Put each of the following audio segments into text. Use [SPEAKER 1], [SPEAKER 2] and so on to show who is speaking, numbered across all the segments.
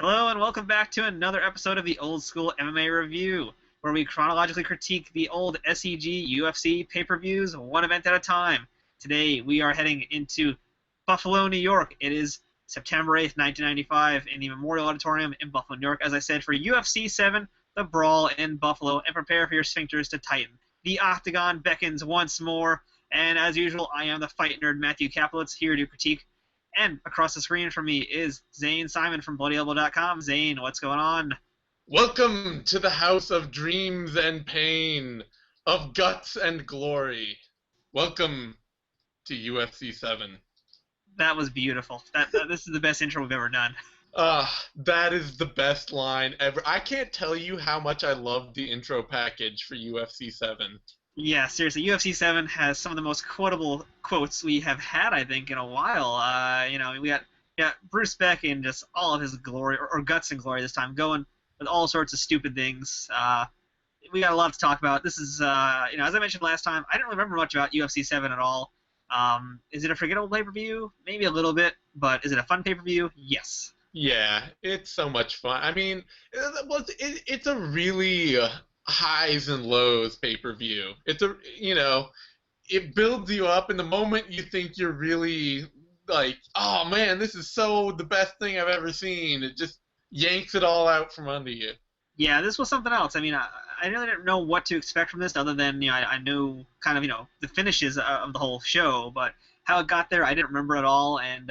[SPEAKER 1] Hello and welcome back to another episode of the Old School MMA Review, where we chronologically critique the old SEG UFC pay-per-views one event at a time. Today we are heading into Buffalo, New York. It is September 8th, 1995 in the Memorial Auditorium in Buffalo, New York, as I said, for UFC 7, the Brawl in Buffalo, and prepare for your sphincters to tighten. The octagon beckons once more, and as usual, I am the fight nerd Matthew Kaplitz, here to critique. And across the screen from me is Zane Simon from BloodyElbow.com. Zane, what's going on?
[SPEAKER 2] Welcome to the house of dreams and pain, of guts and glory. Welcome to UFC 7.
[SPEAKER 1] That was beautiful. This is the best intro we've ever done.
[SPEAKER 2] That is the best line ever. I can't tell you how much I loved the intro package for UFC 7.
[SPEAKER 1] Yeah, seriously, UFC 7 has some of the most quotable quotes we have had, I think, in a while. We got Bruce Beck in just all of his glory, or guts and glory this time, going with all sorts of stupid things. We got a lot to talk about. This is, as I mentioned last time, I didn't remember much about UFC 7 at all. Is it a forgettable pay-per-view? Maybe a little bit, but is it a fun pay-per-view? Yes.
[SPEAKER 2] Yeah, it's so much fun. I mean, it's a really highs and lows pay-per-view. It builds you up, and the moment you think you're really like, oh man, this is so the best thing I've ever seen, it just yanks it all out from under you.
[SPEAKER 1] Yeah, this was something else. I mean, I really didn't know what to expect from this, other than I knew kind of the finishes of the whole show, but how it got there I didn't remember at all. And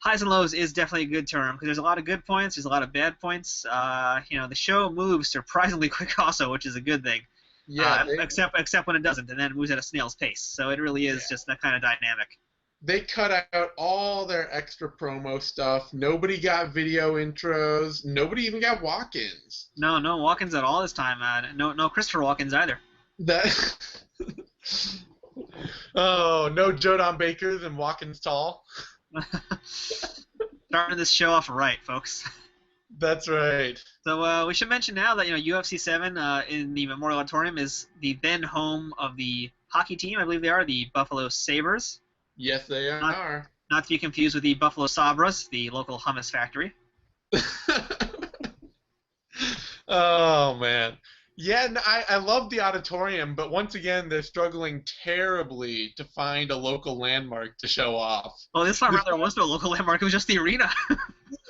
[SPEAKER 1] highs and lows is definitely a good term, because there's a lot of good points, there's a lot of bad points. The show moves surprisingly quick also, which is a good thing.
[SPEAKER 2] Yeah.
[SPEAKER 1] Except when it doesn't, and then it moves at a snail's pace. So it really is just that kind of dynamic.
[SPEAKER 2] They cut out all their extra promo stuff. Nobody got video intros. Nobody even got walk-ins.
[SPEAKER 1] No walk-ins at all this time. No Christopher walk-ins either.
[SPEAKER 2] Oh, no Joe Don Bakers and walk-ins tall.
[SPEAKER 1] Starting this show off right, folks.
[SPEAKER 2] That's right.
[SPEAKER 1] So we should mention now that UFC 7 in the Memorial Auditorium is the then home of the hockey team. I believe they are the Buffalo Sabres.
[SPEAKER 2] Yes, they are.
[SPEAKER 1] Not to be confused with the Buffalo Sabras, the local hummus factory.
[SPEAKER 2] Oh man. Yeah, I love the auditorium, but once again, they're struggling terribly to find a local landmark to show off.
[SPEAKER 1] Well, this time around there was no local landmark, it was just the arena.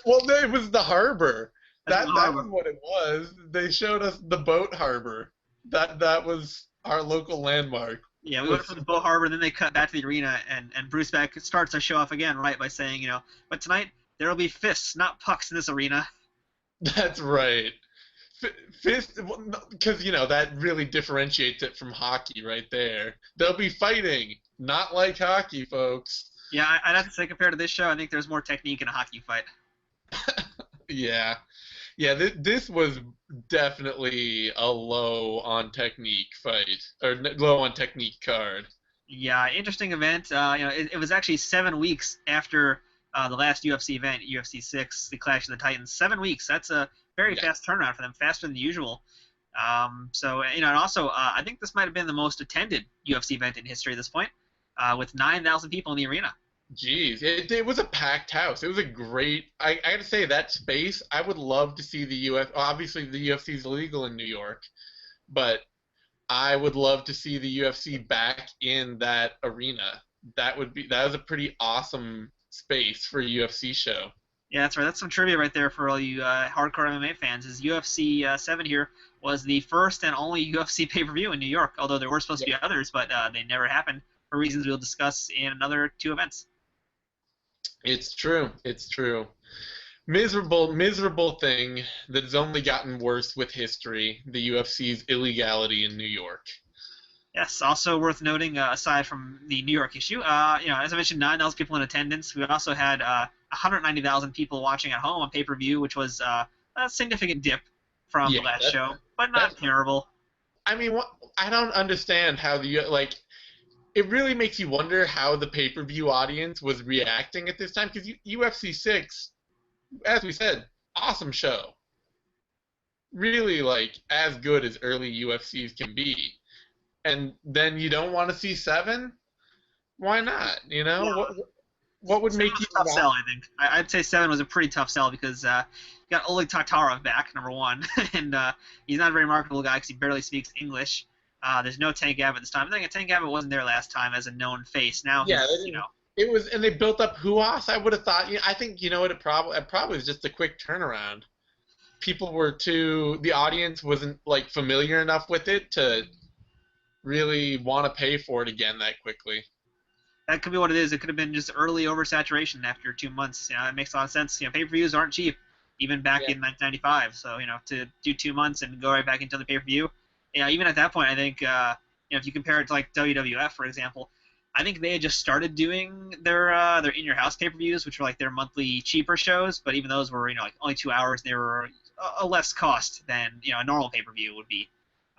[SPEAKER 2] Well, it was the harbor. That
[SPEAKER 1] harbor.
[SPEAKER 2] was what it was. They showed us the boat harbor. That was our local landmark.
[SPEAKER 1] Yeah, we went from the boat harbor, and then they cut back to the arena, and Bruce Beck starts our show off again, right, by saying, but tonight there will be fists, not pucks in this arena.
[SPEAKER 2] That's right. Fist, because that really differentiates it from hockey right there. They'll be fighting, not like hockey, folks.
[SPEAKER 1] Yeah, I'd have to say, compared to this show, I think there's more technique in a hockey fight.
[SPEAKER 2] Yeah. This was definitely a low on technique fight, or low on technique card.
[SPEAKER 1] Yeah, interesting event. It was actually 7 weeks after the last UFC event, UFC 6, the Clash of the Titans. 7 weeks. That's a very fast turnaround for them, faster than usual. And also, I think this might have been the most attended UFC event in history at this point, with 9,000 people in the arena.
[SPEAKER 2] Jeez, it was a packed house. It was a great. I got to say, that space. I would love to see the UFC. Obviously, the UFC is illegal in New York, but I would love to see the UFC back in that arena. That was a pretty awesome space for a UFC show.
[SPEAKER 1] Yeah, that's right. That's some trivia right there for all you hardcore MMA fans. Is UFC 7 here was the first and only UFC pay-per-view in New York, although there were supposed to be others, but they never happened for reasons we'll discuss in another 2 events.
[SPEAKER 2] It's true. It's true. Miserable thing that has only gotten worse with history, the UFC's illegality in New York.
[SPEAKER 1] Yes, also worth noting, aside from the New York issue, as I mentioned, 9,000 people in attendance. We also had 190,000 people watching at home on pay-per-view, which was a significant dip from the last show, but not terrible.
[SPEAKER 2] I mean, I don't understand how it really makes you wonder how the pay-per-view audience was reacting at this time, because UFC 6, as we said, awesome show. Really, as good as early UFCs can be. And then you don't want to see 7? Why not,
[SPEAKER 1] Yeah.
[SPEAKER 2] what would
[SPEAKER 1] Seven
[SPEAKER 2] make
[SPEAKER 1] was
[SPEAKER 2] you
[SPEAKER 1] a tough
[SPEAKER 2] not?
[SPEAKER 1] sell, I think. I'd say Seven was a pretty tough sell because you got Oleg Taktarov back, number one, and he's not a very marketable guy because he barely speaks English. There's no Tank Abbott this time. I think Tank Abbott wasn't there last time as a known face. Now
[SPEAKER 2] Yeah, they
[SPEAKER 1] he's,
[SPEAKER 2] didn't. It was, and they built up Huas. I would have thought. I think it probably was just a quick turnaround. People were the audience wasn't like familiar enough with it to really want to pay for it again that quickly.
[SPEAKER 1] that could be what it is. It could have been just early oversaturation after 2 months. It makes a lot of sense. Pay-per-views aren't cheap, even back in 1995. So to do 2 months and go right back into the pay-per-view, even at that point, I think if you compare it to like WWF, for example, I think they had just started doing their in-your-house pay-per-views, which were like their monthly cheaper shows. But even those were like only 2 hours. They were a less cost than a normal pay-per-view would be.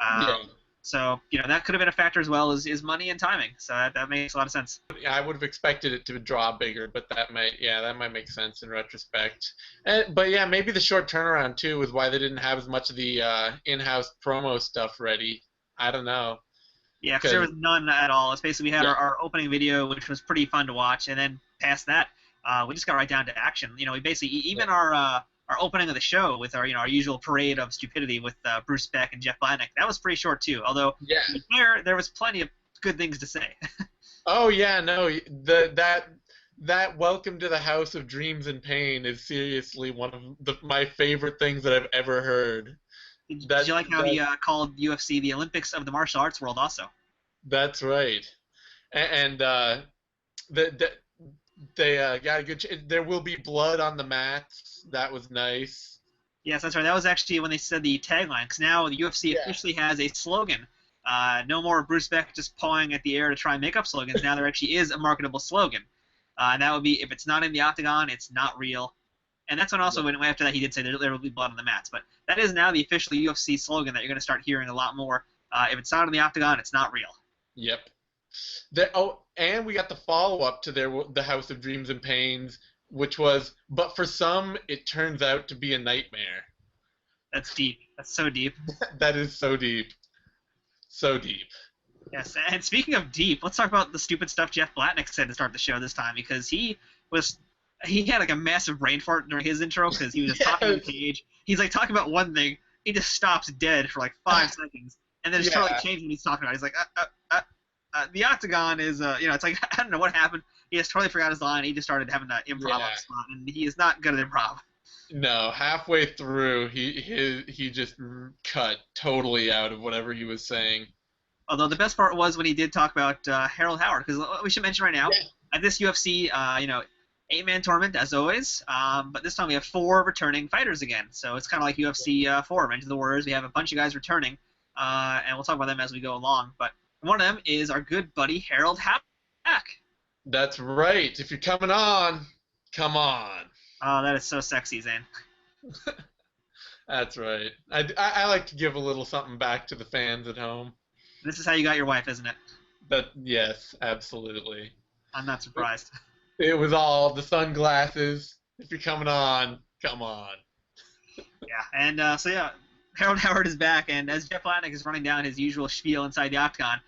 [SPEAKER 2] Yeah.
[SPEAKER 1] So that could have been a factor as well as money and timing. So that makes a lot of sense.
[SPEAKER 2] I would have expected it to draw bigger, but that might make sense in retrospect. But yeah, maybe the short turnaround too was why they didn't have as much of the in-house promo stuff ready. I don't know.
[SPEAKER 1] Yeah, because there was none at all. It's basically we had our opening video, which was pretty fun to watch, and then past that, we just got right down to action. We basically even our opening of the show with our our usual parade of stupidity with Bruce Beck and Jeff Blatnick, that was pretty short too. Although there was plenty of good things to say.
[SPEAKER 2] Oh yeah, no, that welcome to the House of Dreams and Pain is seriously one of my favorite things that I've ever heard.
[SPEAKER 1] Did you like how he called UFC the Olympics of the martial arts world also?
[SPEAKER 2] That's right. And they got a good. There will be blood on the mats. That was nice.
[SPEAKER 1] Yes, that's right. That was actually when they said the tagline, because now the UFC officially has a slogan. No more Bruce Beck just pawing at the air to try and make up slogans. Now there actually is a marketable slogan. And that would be, if it's not in the octagon, it's not real. And that's when also, when after that, he did say there will be blood on the mats. But that is now the official UFC slogan that you're going to start hearing a lot more. If it's not in the octagon, it's not real.
[SPEAKER 2] Yep. And we got the follow-up to the House of Dreams and Pains, which was, but for some, it turns out to be a nightmare.
[SPEAKER 1] That's deep. That's so deep.
[SPEAKER 2] That is so deep. So deep.
[SPEAKER 1] Yes, and speaking of deep, let's talk about the stupid stuff Jeff Blatnick said to start the show this time, because he had like a massive brain fart during his intro because he was just talking to the cage. He's like talking about one thing, he just stops dead for like 5 seconds, and then just totally changes what he's talking about. He's like, the octagon is, it's like, I don't know what happened. He just totally forgot his line. He just started having that improv on the spot, and he is not good at improv.
[SPEAKER 2] No, halfway through, he just cut totally out of whatever he was saying.
[SPEAKER 1] Although the best part was when he did talk about Harold Howard, because we should mention right now, at this UFC, 8-man tournament, as always, but this time we have 4 returning fighters again. So it's kind of like UFC 4, Revenge of the Warriors. We have a bunch of guys returning, and we'll talk about them as we go along. But one of them is our good buddy Harold Howard.
[SPEAKER 2] That's right. If you're coming on, come on.
[SPEAKER 1] Oh, that is so sexy, Zane.
[SPEAKER 2] That's right. I like to give a little something back to the fans at home.
[SPEAKER 1] This is how you got your wife, isn't it?
[SPEAKER 2] Yes, absolutely.
[SPEAKER 1] I'm not surprised.
[SPEAKER 2] It was all the sunglasses. If you're coming on, come on.
[SPEAKER 1] Yeah, and Harold Howard is back, and as Jeff Blatnick is running down his usual spiel inside the octagon,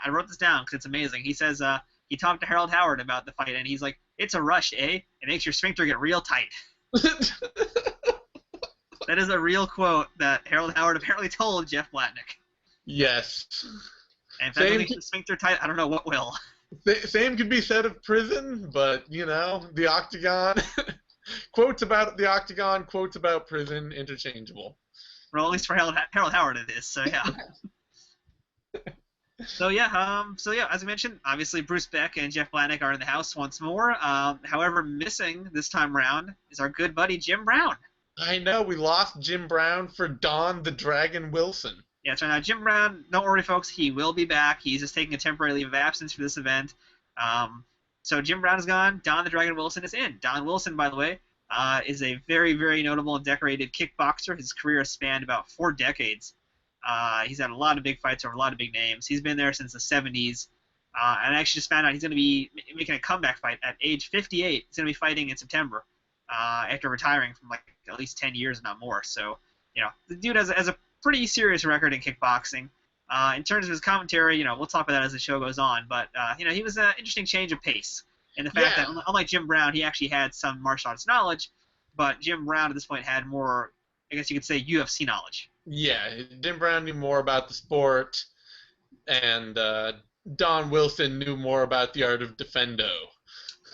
[SPEAKER 1] I wrote this down because it's amazing. He says he talked to Harold Howard about the fight, and he's like, "It's a rush, eh? It makes your sphincter get real tight." That is a real quote that Harold Howard apparently told Jeff Blatnick.
[SPEAKER 2] Yes.
[SPEAKER 1] And if that doesn't make the sphincter tight, I don't know what will.
[SPEAKER 2] Same could be said of prison, but, the octagon. Quotes about the octagon, quotes about prison, interchangeable.
[SPEAKER 1] Well, at least for Harold Howard it is, so yeah. So as I mentioned, obviously Bruce Beck and Jeff Blatnick are in the house once more. However, missing this time around is our good buddy Jim Brown.
[SPEAKER 2] I know, we lost Jim Brown for Don the Dragon Wilson.
[SPEAKER 1] Yeah, so now Jim Brown, don't worry folks, he will be back. He's just taking a temporary leave of absence for this event. So Jim Brown is gone, Don the Dragon Wilson is in. Don Wilson, by the way, is a very, very notable and decorated kickboxer. His career has spanned about 4 decades. He's had a lot of big fights over a lot of big names. He's been there since the 70s. And I actually just found out he's going to be making a comeback fight at age 58. He's going to be fighting in September after retiring from like at least 10 years, if not more. So, the dude has a pretty serious record in kickboxing. In terms of his commentary, we'll talk about that as the show goes on. But, he was an interesting change of pace. And the fact
[SPEAKER 2] Yeah.
[SPEAKER 1] that, unlike Jim Brown, he actually had some martial arts knowledge, but Jim Brown at this point had more, I guess you could say, UFC knowledge.
[SPEAKER 2] Yeah, Jim Brown knew more about the sport, and Don Wilson knew more about the art of defendo.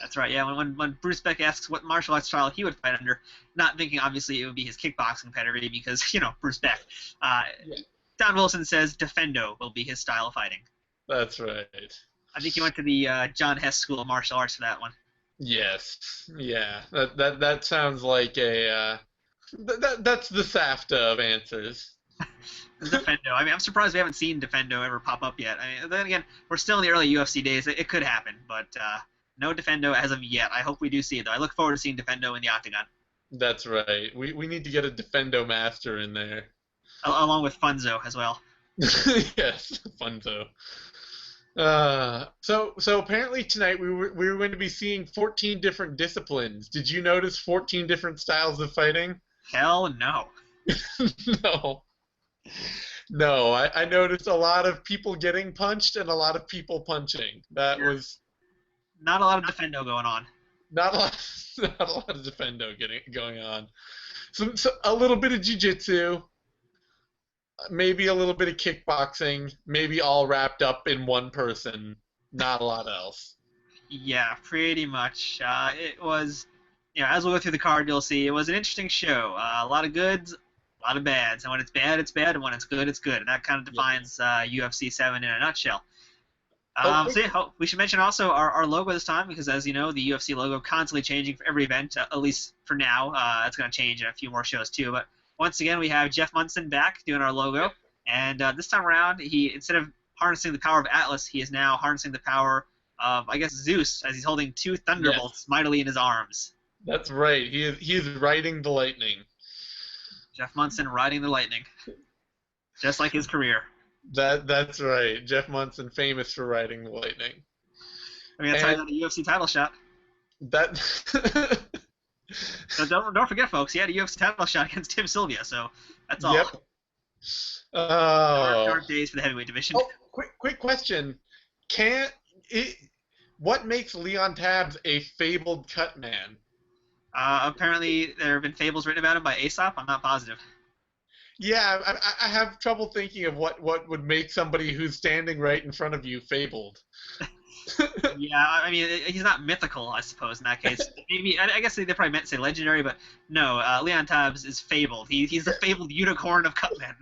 [SPEAKER 1] That's right. Yeah, when Bruce Beck asks what martial arts style he would fight under, not thinking obviously it would be his kickboxing pedigree because Bruce Beck.
[SPEAKER 2] Yeah.
[SPEAKER 1] Don Wilson says defendo will be his style of fighting.
[SPEAKER 2] That's right.
[SPEAKER 1] I think he went to the John Hess School of Martial Arts for that one.
[SPEAKER 2] Yes. Yeah. That sounds like a that's the SAFTA of answers.
[SPEAKER 1] Defendo. I mean, I'm surprised we haven't seen Defendo ever pop up yet. I mean, then again, we're still in the early UFC days. It could happen, but no Defendo as of yet. I hope we do see it, though. I look forward to seeing Defendo in the octagon.
[SPEAKER 2] That's right. We need to get a Defendo master in there.
[SPEAKER 1] Along with Funzo as well.
[SPEAKER 2] Yes, Funzo. So apparently tonight we were going to be seeing 14 different disciplines. Did you notice 14 different styles of fighting?
[SPEAKER 1] Hell no.
[SPEAKER 2] No. No, I noticed a lot of people getting punched and a lot of people punching. That was
[SPEAKER 1] not a lot of Defendo going on.
[SPEAKER 2] not a lot of Defendo going on. So a little bit of jiu-jitsu, maybe a little bit of kickboxing, maybe all wrapped up in one person. Not a lot else.
[SPEAKER 1] Yeah, pretty much. It was, as we'll go through the card, you'll see it was an interesting show. A lot of goods, a lot of bads. And when it's bad, it's bad. And when it's good, it's good. And that kind of defines UFC 7 in a nutshell. We should mention also our logo this time because, as you know, the UFC logo constantly changing for every event, at least for now. It's going to change in a few more shows too. But once again, we have Jeff Munson back doing our logo. And this time around, he, instead of harnessing the power of Atlas, he is now harnessing the power of, I guess, Zeus, as he's holding two thunderbolts mightily in his arms.
[SPEAKER 2] That's right. He is riding the lightning.
[SPEAKER 1] Jeff Munson riding the lightning. Just like his career.
[SPEAKER 2] That's right. Jeff Munson, famous for riding the lightning.
[SPEAKER 1] I mean, that's how he got a UFC title shot.
[SPEAKER 2] That.
[SPEAKER 1] So don't forget, folks, he had a UFC title shot against Tim Sylvia, so that's all.
[SPEAKER 2] Yep.
[SPEAKER 1] Dark days for the heavyweight division.
[SPEAKER 2] Oh, quick question. What makes Leon Tabbs a fabled cut man?
[SPEAKER 1] Apparently, there have been fables written about him by Aesop. I'm not positive.
[SPEAKER 2] Yeah, I have trouble thinking of what would make somebody who's standing right in front of you fabled.
[SPEAKER 1] Yeah, I mean, he's not mythical, I suppose, in that case. Maybe I guess they probably meant to say legendary, but no, Leon Tabbs is fabled. He's the fabled unicorn of cutmen.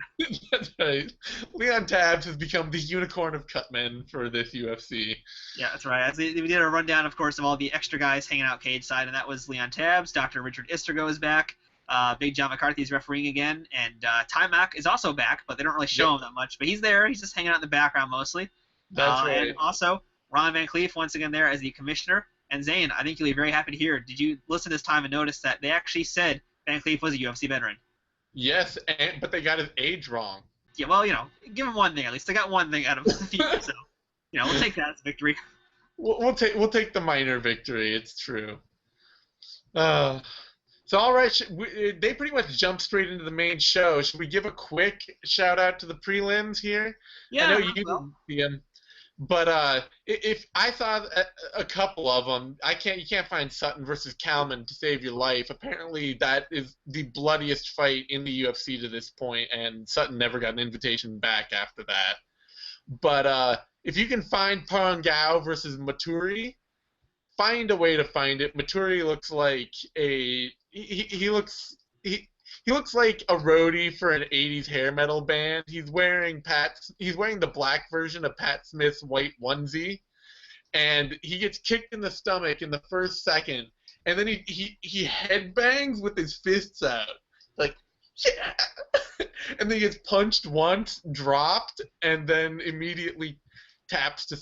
[SPEAKER 2] That's right. Leon Tabbs has become the unicorn of cutmen for this UFC.
[SPEAKER 1] Yeah, that's right. We did a rundown, of course, of all the extra guys hanging out cage side, and that was Leon Tabbs. Dr. Richard Istergo is back. Big John McCarthy is refereeing again, and Timac is also back, but they don't really show him that much. But he's there. He's just hanging out in the background mostly.
[SPEAKER 2] That's right.
[SPEAKER 1] And also, Ron Van Cleef once again there as the commissioner. And Zane, I think you'll be very happy to hear. Did you listen this time and notice that they actually said Van Cleef was a UFC veteran?
[SPEAKER 2] Yes, but they got his age wrong.
[SPEAKER 1] Yeah, well, give him one thing at least. They got one thing out of the feud, so we'll take that as a victory.
[SPEAKER 2] We'll take the minor victory. It's true. So all right, they pretty much jumped straight into the main show. Should we give a quick shout out to the prelims here?
[SPEAKER 1] Yeah,
[SPEAKER 2] I know you didn't see them, but if I saw a couple of them, you can't find Sutton versus Kalman to save your life. Apparently, that is the bloodiest fight in the UFC to this point, and Sutton never got an invitation back after that. But if you can find Parangao versus Maturi, find a way to find it. Maturi looks like he looks like a roadie for an 80s hair metal band. He's wearing the black version of Pat Smith's white onesie, and he gets kicked in the stomach in the first second, and then he headbangs with his fists out, like, yeah! And then he gets punched once, dropped, and then immediately taps to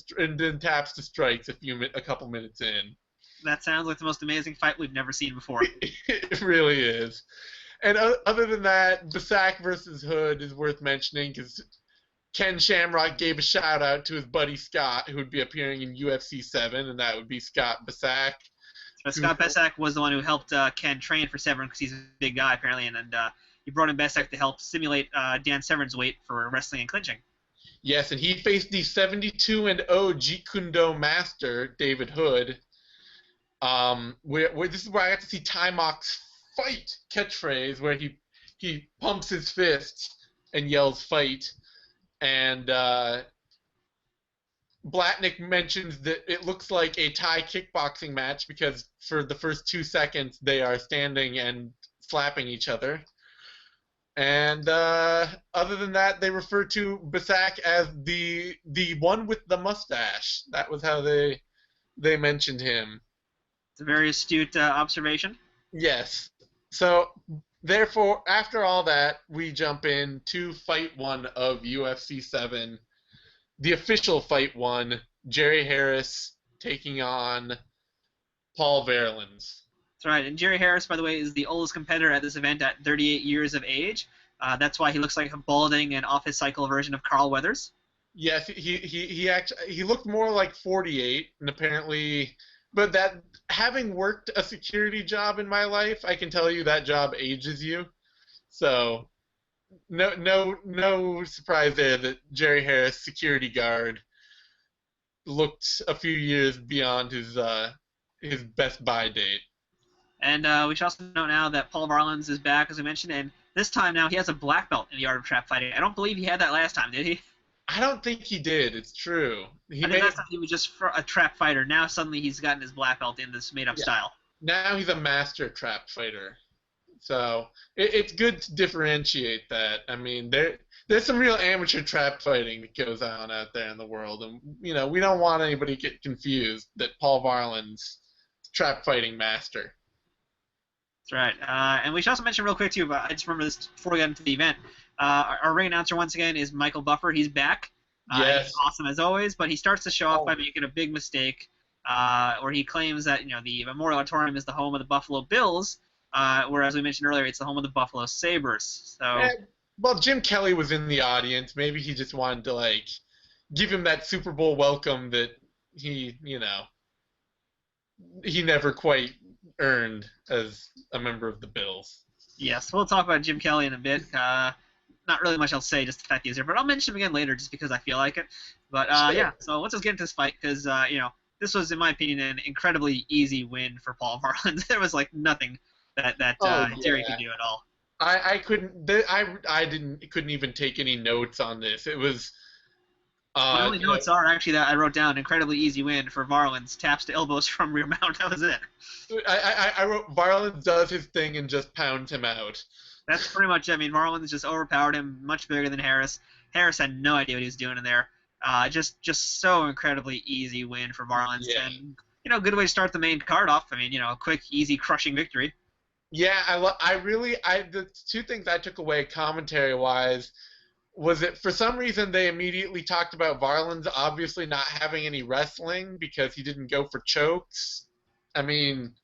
[SPEAKER 2] strikes a couple minutes in.
[SPEAKER 1] That sounds like the most amazing fight we've never seen before.
[SPEAKER 2] It really is. And other than that, Basak versus Hood is worth mentioning because Ken Shamrock gave a shout out to his buddy Scott, who would be appearing in UFC 7, and that would be Scott Basak.
[SPEAKER 1] So Scott Basak was the one who helped Ken train for Severn because he's a big guy apparently, and he brought in Basak to help simulate Dan Severn's weight for wrestling and clinching.
[SPEAKER 2] Yes, and he faced the 72-0 Jeet Kune Do master, David Hood. This is where I got to see Timok's fight catchphrase, where he pumps his fists and yells "fight," and Blatnick mentions that it looks like a Thai kickboxing match because for the first 2 seconds they are standing and slapping each other. And other than that, they refer to Basak as the one with the mustache. That was how they mentioned him.
[SPEAKER 1] It's a very astute observation.
[SPEAKER 2] Yes. So therefore, after all that, we jump in to fight one of UFC 7, the official fight one. Jerry Harris taking on Paul Varelans.
[SPEAKER 1] That's right. And Jerry Harris, by the way, is the oldest competitor at this event at 38 years of age. That's why he looks like a balding and off his cycle version of Carl Weathers.
[SPEAKER 2] Yes, he looked more like 48, and apparently, but that having worked a security job in my life, I can tell you that job ages you. So no surprise there that Jerry Harris, security guard, looked a few years beyond his best buy date.
[SPEAKER 1] And we should also know now that Paul Varelans is back, as we mentioned, and this time now he has a black belt in the art of trap fighting. I don't believe he had that last time, did he?
[SPEAKER 2] I don't think he did. It's true.
[SPEAKER 1] I think last time he was just a trap fighter. Now suddenly he's gotten his black belt in this made-up style.
[SPEAKER 2] Now he's a master trap fighter. So it's good to differentiate that. I mean, there's some real amateur trap fighting that goes on out there in the world, and we don't want anybody to get confused that Paul Varelans trap fighting master.
[SPEAKER 1] That's right. And we should also mention real quick, too, but I just remember this before we got into the event. Our ring announcer, once again, is Michael Buffer. He's back.
[SPEAKER 2] Yes.
[SPEAKER 1] He's awesome as always, but he starts the show off by making a big mistake where he claims that the Memorial Auditorium is the home of the Buffalo Bills, whereas we mentioned earlier it's the home of the Buffalo Sabres. So,
[SPEAKER 2] well, Jim Kelly was in the audience. Maybe he just wanted to, give him that Super Bowl welcome that he never quite earned as a member of the Bills.
[SPEAKER 1] Yes, we'll talk about Jim Kelly in a bit. Not really much else to say, just the fact he's here, but I'll mention him again later just because I feel like it. But
[SPEAKER 2] Sure.
[SPEAKER 1] yeah, so let's just get into this fight because this was, in my opinion, an incredibly easy win for Paul Varelans. There was nothing that Jerry could do at all.
[SPEAKER 2] I couldn't even take any notes on this. It was.
[SPEAKER 1] My only notes are actually that I wrote down incredibly easy win for Varelans, taps to elbows from rear mount. That was it.
[SPEAKER 2] I wrote Varelans does his thing and just pounds him out.
[SPEAKER 1] That's pretty much it. I mean, Varelans just overpowered him, much bigger than Harris. Harris had no idea what he was doing in there. Just so incredibly easy win for Varelans.
[SPEAKER 2] Yeah.
[SPEAKER 1] And, good way to start the main card off. I mean, a quick, easy, crushing victory.
[SPEAKER 2] Yeah, the two things I took away commentary-wise was that for some reason they immediately talked about Varelans obviously not having any wrestling because he didn't go for chokes. I mean,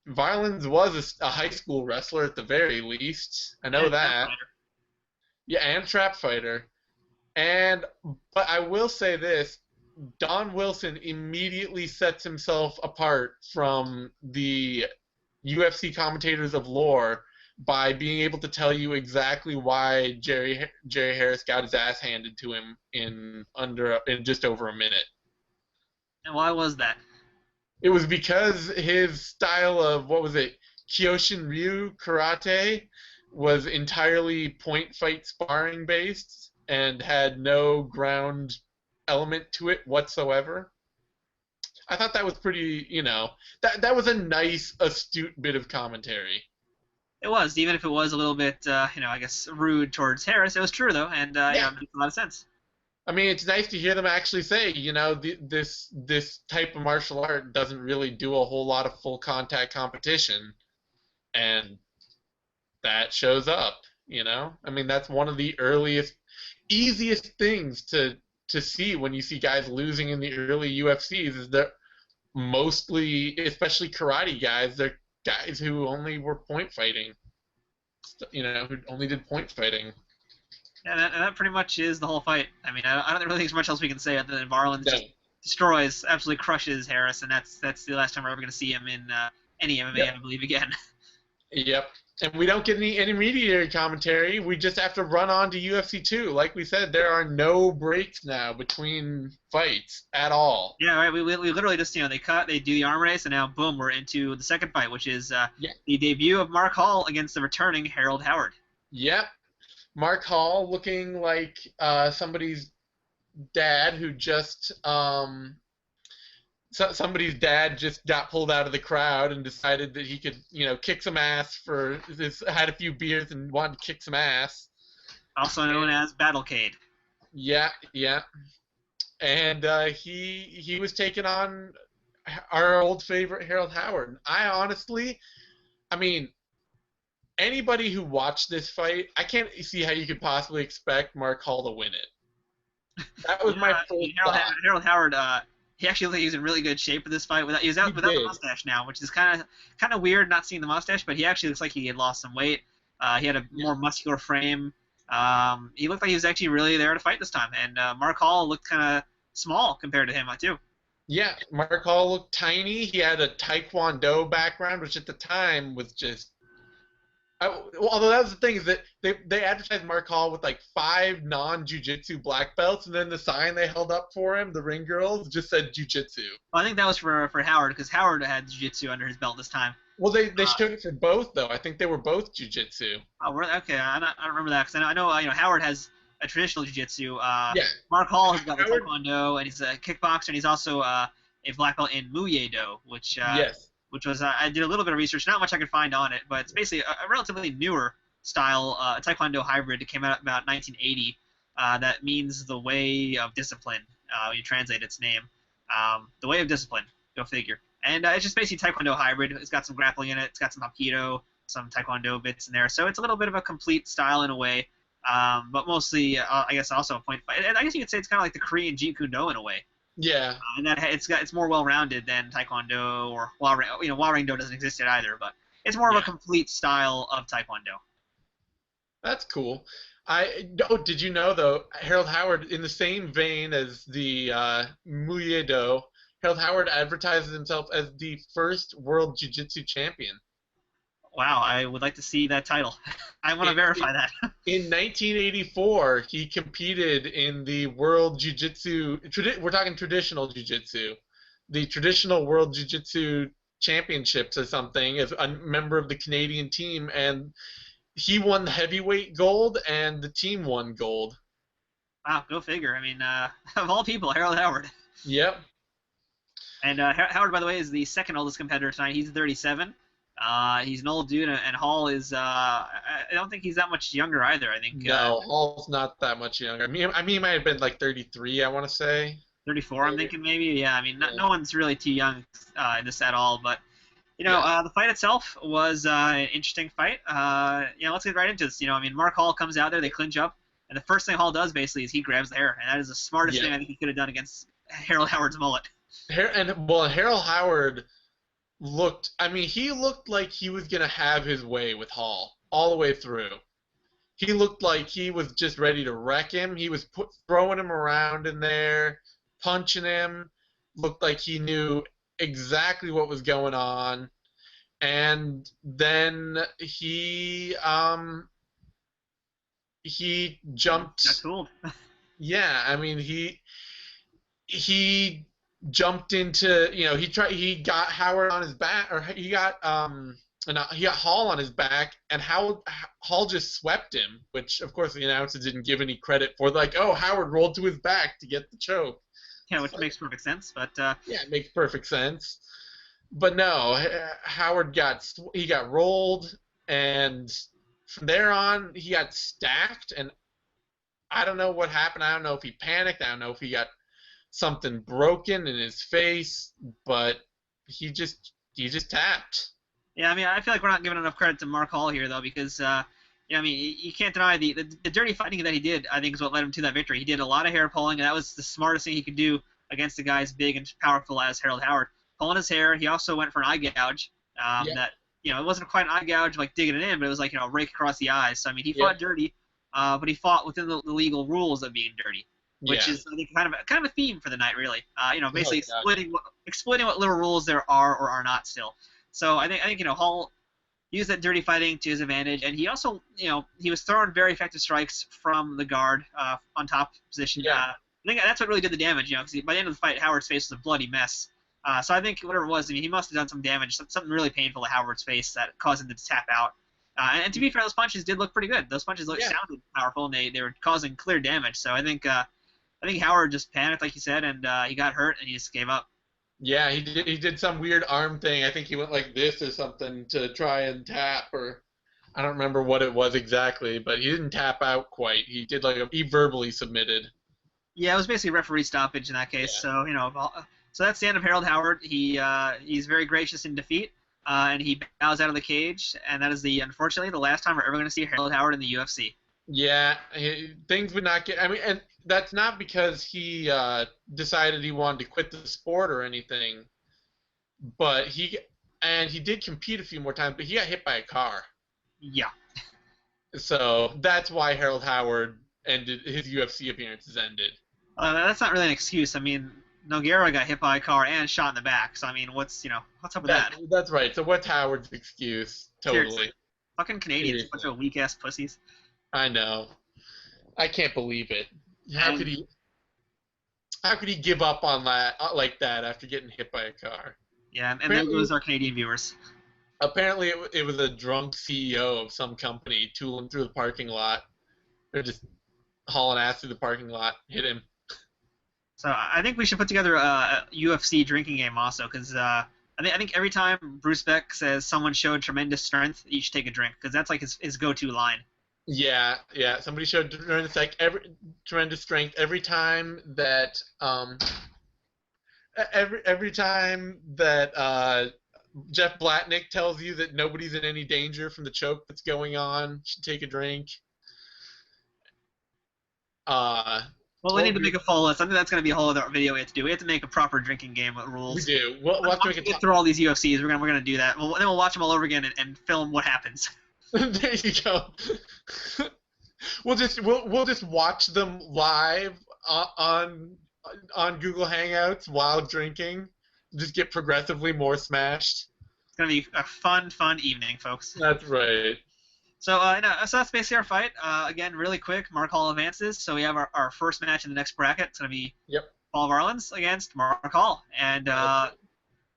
[SPEAKER 2] Varelans was a high school wrestler at the very least. I know that. Yeah, and trap fighter. But I will say this, Don Wilson immediately sets himself apart from the UFC commentators of lore by being able to tell you exactly why Jerry Harris got his ass handed to him in just over a minute.
[SPEAKER 1] And why was that?
[SPEAKER 2] It was because his style of, Kyoshin Ryu karate was entirely point fight sparring based and had no ground element to it whatsoever. I thought that was pretty, that was a nice, astute bit of commentary.
[SPEAKER 1] It was, even if it was a little bit, I guess, rude towards Harris. It was true, though, and it makes a lot of sense.
[SPEAKER 2] I mean, it's nice to hear them actually say, this type of martial art doesn't really do a whole lot of full contact competition, and that shows up, I mean, that's one of the easiest things to see when you see guys losing in the early UFCs is that mostly, especially karate guys, they're guys who only were point fighting, who only did point fighting.
[SPEAKER 1] Yeah, and that pretty much is the whole fight. I mean, I don't really think there's much else we can say other than Varelans just destroys, absolutely crushes Harris, and that's the last time we're ever going to see him in any MMA, I believe, again.
[SPEAKER 2] Yep. And we don't get any intermediary commentary. We just have to run on to UFC 2. Like we said, there are no breaks now between fights at all.
[SPEAKER 1] Yeah, right. We literally just, they do the arm race, and now boom, we're into the second fight, which is the debut of Mark Hall against the returning Harold Howard.
[SPEAKER 2] Yep. Mark Hall looking like somebody's dad who just somebody's dad just got pulled out of the crowd and decided that he could, kick some ass had a few beers and wanted to kick some ass.
[SPEAKER 1] Also known as Battlecade.
[SPEAKER 2] Yeah. And he was taking on our old favorite Harold Howard. I mean, anybody who watched this fight, I can't see how you could possibly expect Mark Hall to win it. That was my full thought.
[SPEAKER 1] Harold Howard, he actually looked like he was in really good shape for this fight. He was out without the mustache now, which is kind of weird not seeing the mustache, but he actually looks like he had lost some weight. He had a more muscular frame. He looked like he was actually really there to fight this time, and Mark Hall looked kind of small compared to him, too.
[SPEAKER 2] Yeah, Mark Hall looked tiny. He had a Taekwondo background, which at the time was just... although that was the thing, is that they advertised Mark Hall with like 5 non-jiu-jitsu black belts, and then the sign they held up for him, the ring girls, just said jiu-jitsu.
[SPEAKER 1] Well, I think that was for Howard, because Howard had jiu-jitsu under his belt this time.
[SPEAKER 2] Well, they showed it for both, though. I think they were both jiu-jitsu.
[SPEAKER 1] Oh, really? Okay, I don't remember that, because I know Howard has a traditional jiu-jitsu.
[SPEAKER 2] Yeah.
[SPEAKER 1] Mark Hall has got the Taekwondo, and he's a kickboxer, and he's also a black belt in Muay Do, which
[SPEAKER 2] yes.
[SPEAKER 1] Which was, I did a little bit of research, not much I could find on it, but it's basically a relatively newer style, Taekwondo hybrid that came out about 1980, that means the way of discipline, you translate its name. The way of discipline, go figure. And it's just basically Taekwondo hybrid. It's got some grappling in it, it's got some Hapkido, some Taekwondo bits in there, so it's a little bit of a complete style in a way, but mostly, I guess, also a point fight. And I guess you could say it's kind of like the Korean Jeet Kune Do in a way.
[SPEAKER 2] Yeah.
[SPEAKER 1] And that it's more well-rounded than Taekwondo or Hwarang-Do doesn't exist yet either, but it's more of a complete style of Taekwondo.
[SPEAKER 2] That's cool. Did you know, though, Harold Howard, in the same vein as the Muay Do, Harold Howard advertises himself as the first world jiu-jitsu champion.
[SPEAKER 1] Wow, I would like to see that title. I want to verify that.
[SPEAKER 2] In 1984, he competed in the World Jiu-Jitsu, we're talking traditional Jiu-Jitsu, the Traditional World Jiu-Jitsu Championships or something, as a member of the Canadian team, and he won the heavyweight gold, and the team won gold.
[SPEAKER 1] Wow, go figure. I mean, of all people, Harold Howard.
[SPEAKER 2] Yep.
[SPEAKER 1] And Howard, by the way, is the second oldest competitor tonight. He's 37. He's an old dude, and Hall is, I don't think he's that much younger either, I think.
[SPEAKER 2] No, Hall's not that much younger. I mean, he might have been like 33, I want to say.
[SPEAKER 1] 34, I'm thinking maybe. Yeah, I mean, no one's really too young in this at all, but, the fight itself was an interesting fight. Let's get right into this. I mean, Mark Hall comes out there, they clinch up, and the first thing Hall does, basically, is he grabs the hair, and that is the smartest thing I think he could have done against Harold Howard's mullet.
[SPEAKER 2] Harold Howard... he looked like he was going to have his way with Hall all the way through. He looked like he was just ready to wreck him. He was throwing him around in there, punching him. Looked like he knew exactly what was going on. And then he jumped.
[SPEAKER 1] Got cooled.
[SPEAKER 2] Yeah, I mean, he jumped into, he got Howard on his back, or he got Hall on his back, and Hall just swept him, which of course the announcers didn't give any credit for. Like, oh, Howard rolled to his back to get the choke.
[SPEAKER 1] Yeah, which makes perfect sense, but
[SPEAKER 2] yeah, it makes perfect sense. But no, Howard got rolled, and from there on he got stacked, and I don't know what happened. I don't know if he panicked. I don't know if he got something broken in his face, but he just tapped.
[SPEAKER 1] Yeah, I mean, I feel like we're not giving enough credit to Mark Hall here, though, because I mean, you can't deny the dirty fighting that he did. I think is what led him to that victory. He did a lot of hair pulling, and that was the smartest thing he could do against a guy as big and powerful as Harold Howard. Pulling his hair, he also went for an eye gouge. That it wasn't quite an eye gouge like digging it in, but it was like rake across the eyes. So I mean, he fought dirty, but he fought within the legal rules of being dirty. Which is, I think, kind of a theme for the night, really. Basically exploiting what little rules there are or are not still. So I think Hall used that dirty fighting to his advantage, and he also, he was throwing very effective strikes from the guard on top position.
[SPEAKER 2] Yeah.
[SPEAKER 1] I think that's what really did the damage, because by the end of the fight, Howard's face was a bloody mess. So I think whatever it was, he must have done some damage, something really painful to Howard's face that caused him to tap out. And to be fair, those punches did look pretty good. Those punches sounded powerful, and they were causing clear damage. So I think Howard just panicked, like you said, and he got hurt, and he just gave up.
[SPEAKER 2] Yeah, he did some weird arm thing. I think he went like this or something to try and tap, or I don't remember what it was exactly, but he didn't tap out quite. He did he verbally submitted.
[SPEAKER 1] Yeah, it was basically referee stoppage in that case.
[SPEAKER 2] Yeah.
[SPEAKER 1] So so that's the end of Harold Howard. He's very gracious in defeat, and he bows out of the cage, and that is unfortunately the last time we're ever going to see Harold Howard in the UFC.
[SPEAKER 2] Yeah, things would not get. I mean, and that's not because he decided he wanted to quit the sport or anything, but he did compete a few more times, but he got hit by a car.
[SPEAKER 1] Yeah.
[SPEAKER 2] So that's why Harold Howard his UFC appearances ended.
[SPEAKER 1] That's not really an excuse. I mean, Nogueira got hit by a car and shot in the back. So I mean, what's up with that?
[SPEAKER 2] That's right. So what's Howard's excuse? Totally.
[SPEAKER 1] Seriously. Fucking Canadians, bunch of weak ass pussies.
[SPEAKER 2] I know. I can't believe it. How could he give up on that like that after getting hit by a car?
[SPEAKER 1] Yeah, and there goes our Canadian viewers.
[SPEAKER 2] Apparently, it was a drunk CEO of some company tooling through the parking lot. They're just hauling ass through the parking lot, hit him.
[SPEAKER 1] So I think we should put together a UFC drinking game also, because I think every time Bruce Beck says someone showed tremendous strength, you should take a drink, because that's like his go-to line.
[SPEAKER 2] Yeah. Somebody showed tremendous strength every time that Jeff Blatnick tells you that nobody's in any danger from the choke that's going on. You should take a drink.
[SPEAKER 1] Well, we need to make a full list. I think that's going to be a whole other video we have to do. We have to make a proper drinking game with rules.
[SPEAKER 2] We do. We'll have to make
[SPEAKER 1] get through all these UFCs. We're gonna do that. Then we'll watch them all over again and film what happens.
[SPEAKER 2] There you go. We'll just watch them live on Google Hangouts while drinking. Just get progressively more smashed.
[SPEAKER 1] It's gonna be a fun evening, folks.
[SPEAKER 2] That's right.
[SPEAKER 1] So so that's basically our fight. Again, really quick, Mark Hall advances. So we have our first match in the next bracket. It's gonna be Paul Varelans against Mark Hall, and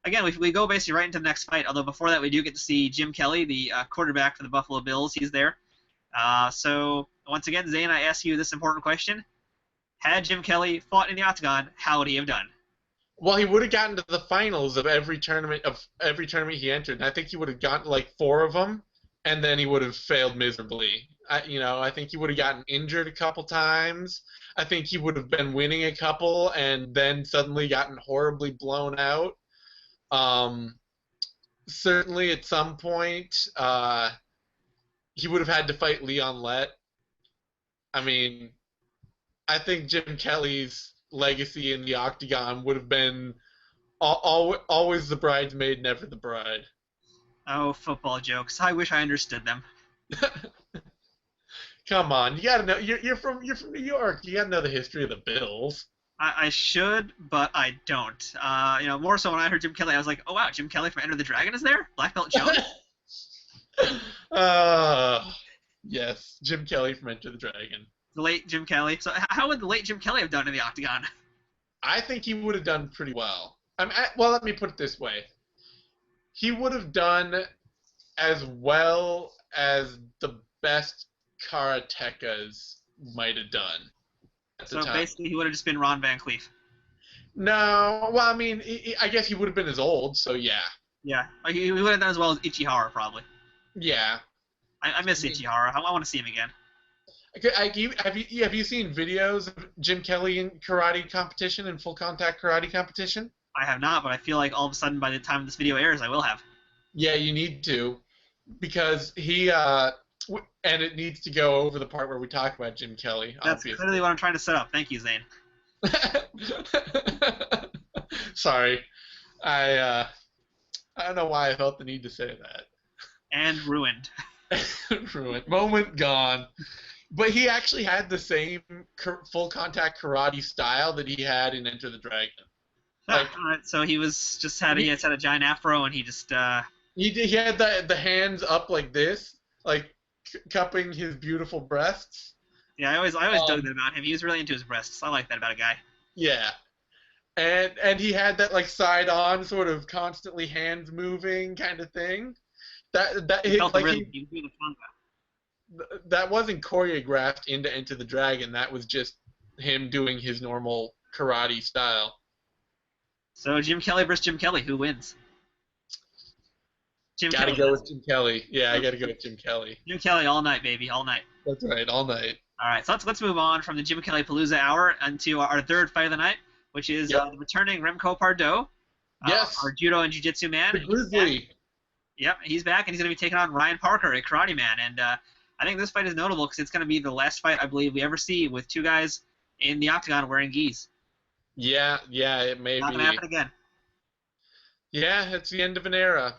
[SPEAKER 1] again, we go basically right into the next fight. Although before that, we do get to see Jim Kelly, the quarterback for the Buffalo Bills. He's there. So once again, Zane, I ask you this important question: had Jim Kelly fought in the octagon, how would he have done?
[SPEAKER 2] Well, he would have gotten to the finals of every tournament he entered, and I think he would have gotten like 4 of them, and then he would have failed miserably. I think he would have gotten injured a couple times. I think he would have been winning a couple and then suddenly gotten horribly blown out. Certainly at some point, he would have had to fight Leon Lett. I mean, I think Jim Kelly's legacy in the octagon would have been always the bridesmaid, never the bride.
[SPEAKER 1] Oh, football jokes. I wish I understood them.
[SPEAKER 2] Come on, you gotta know. You're from New York. You gotta know the history of the Bills.
[SPEAKER 1] I should, but I don't. More so when I heard Jim Kelly, I was like, oh wow, Jim Kelly from Enter the Dragon is there? Black Belt Jones?
[SPEAKER 2] Yes, Jim Kelly from Enter the Dragon.
[SPEAKER 1] The late Jim Kelly. So how would the late Jim Kelly have done in the octagon?
[SPEAKER 2] I think he would have done pretty well. Well, let me put it this way. He would have done as well as the best karatekas might have done at the time. So
[SPEAKER 1] basically he would have just been Ron Van Cleef.
[SPEAKER 2] No, well, I mean, I guess he would have been as old, so yeah.
[SPEAKER 1] Yeah, he would have done as well as Ichihara, probably.
[SPEAKER 2] Yeah.
[SPEAKER 1] I miss Ichihara. I want to see him again.
[SPEAKER 2] Have you seen videos of Jim Kelly in karate competition, in full contact karate competition?
[SPEAKER 1] I have not, but I feel like all of a sudden by the time this video airs, I will have.
[SPEAKER 2] Yeah, you need to, because he and it needs to go over the part where we talk about Jim Kelly.
[SPEAKER 1] That's
[SPEAKER 2] obviously.
[SPEAKER 1] Clearly what I'm trying to set up. Thank you, Zane.
[SPEAKER 2] Sorry, I don't know why I felt the need to say that.
[SPEAKER 1] And ruined.
[SPEAKER 2] Ruined. Moment gone. But he actually had the same full contact karate style that he had in Enter the Dragon.
[SPEAKER 1] Like, so he had a giant afro, and he just
[SPEAKER 2] He had the hands up like this, like cupping his beautiful breasts.
[SPEAKER 1] Yeah, I always dug
[SPEAKER 2] Um,
[SPEAKER 1] that about him. He was really into his breasts. I like that about a guy.
[SPEAKER 2] yeah, and he had that like side on sort of constantly hands moving kind of thing.
[SPEAKER 1] He felt the
[SPEAKER 2] Like
[SPEAKER 1] rhythm. He was doing the conga.
[SPEAKER 2] that wasn't choreographed into Enter the Dragon. That was just him doing his normal karate style.
[SPEAKER 1] So Jim Kelly versus Jim Kelly. Who wins? Jim
[SPEAKER 2] Gotta
[SPEAKER 1] Kelly
[SPEAKER 2] go
[SPEAKER 1] does.
[SPEAKER 2] with Jim Kelly. Yeah, I gotta go with Jim Kelly.
[SPEAKER 1] Jim Kelly all night, baby, all night.
[SPEAKER 2] That's right, all night.
[SPEAKER 1] All right, so let's move on from the Jim Kelly Palooza hour into our third fight of the night, which is
[SPEAKER 2] Yep.
[SPEAKER 1] the returning Remco Pardoel,
[SPEAKER 2] Yes,
[SPEAKER 1] our judo and jiu-jitsu man.
[SPEAKER 2] the Grizzly.
[SPEAKER 1] Yep, he's back, and he's going to be taking on Ryan Parker, a karate man. And I think this fight is notable because it's going to be the last fight I believe we ever see with two guys in the octagon wearing gis.
[SPEAKER 2] Yeah, it may
[SPEAKER 1] Not
[SPEAKER 2] be.
[SPEAKER 1] going to happen again.
[SPEAKER 2] Yeah, it's the end of an era.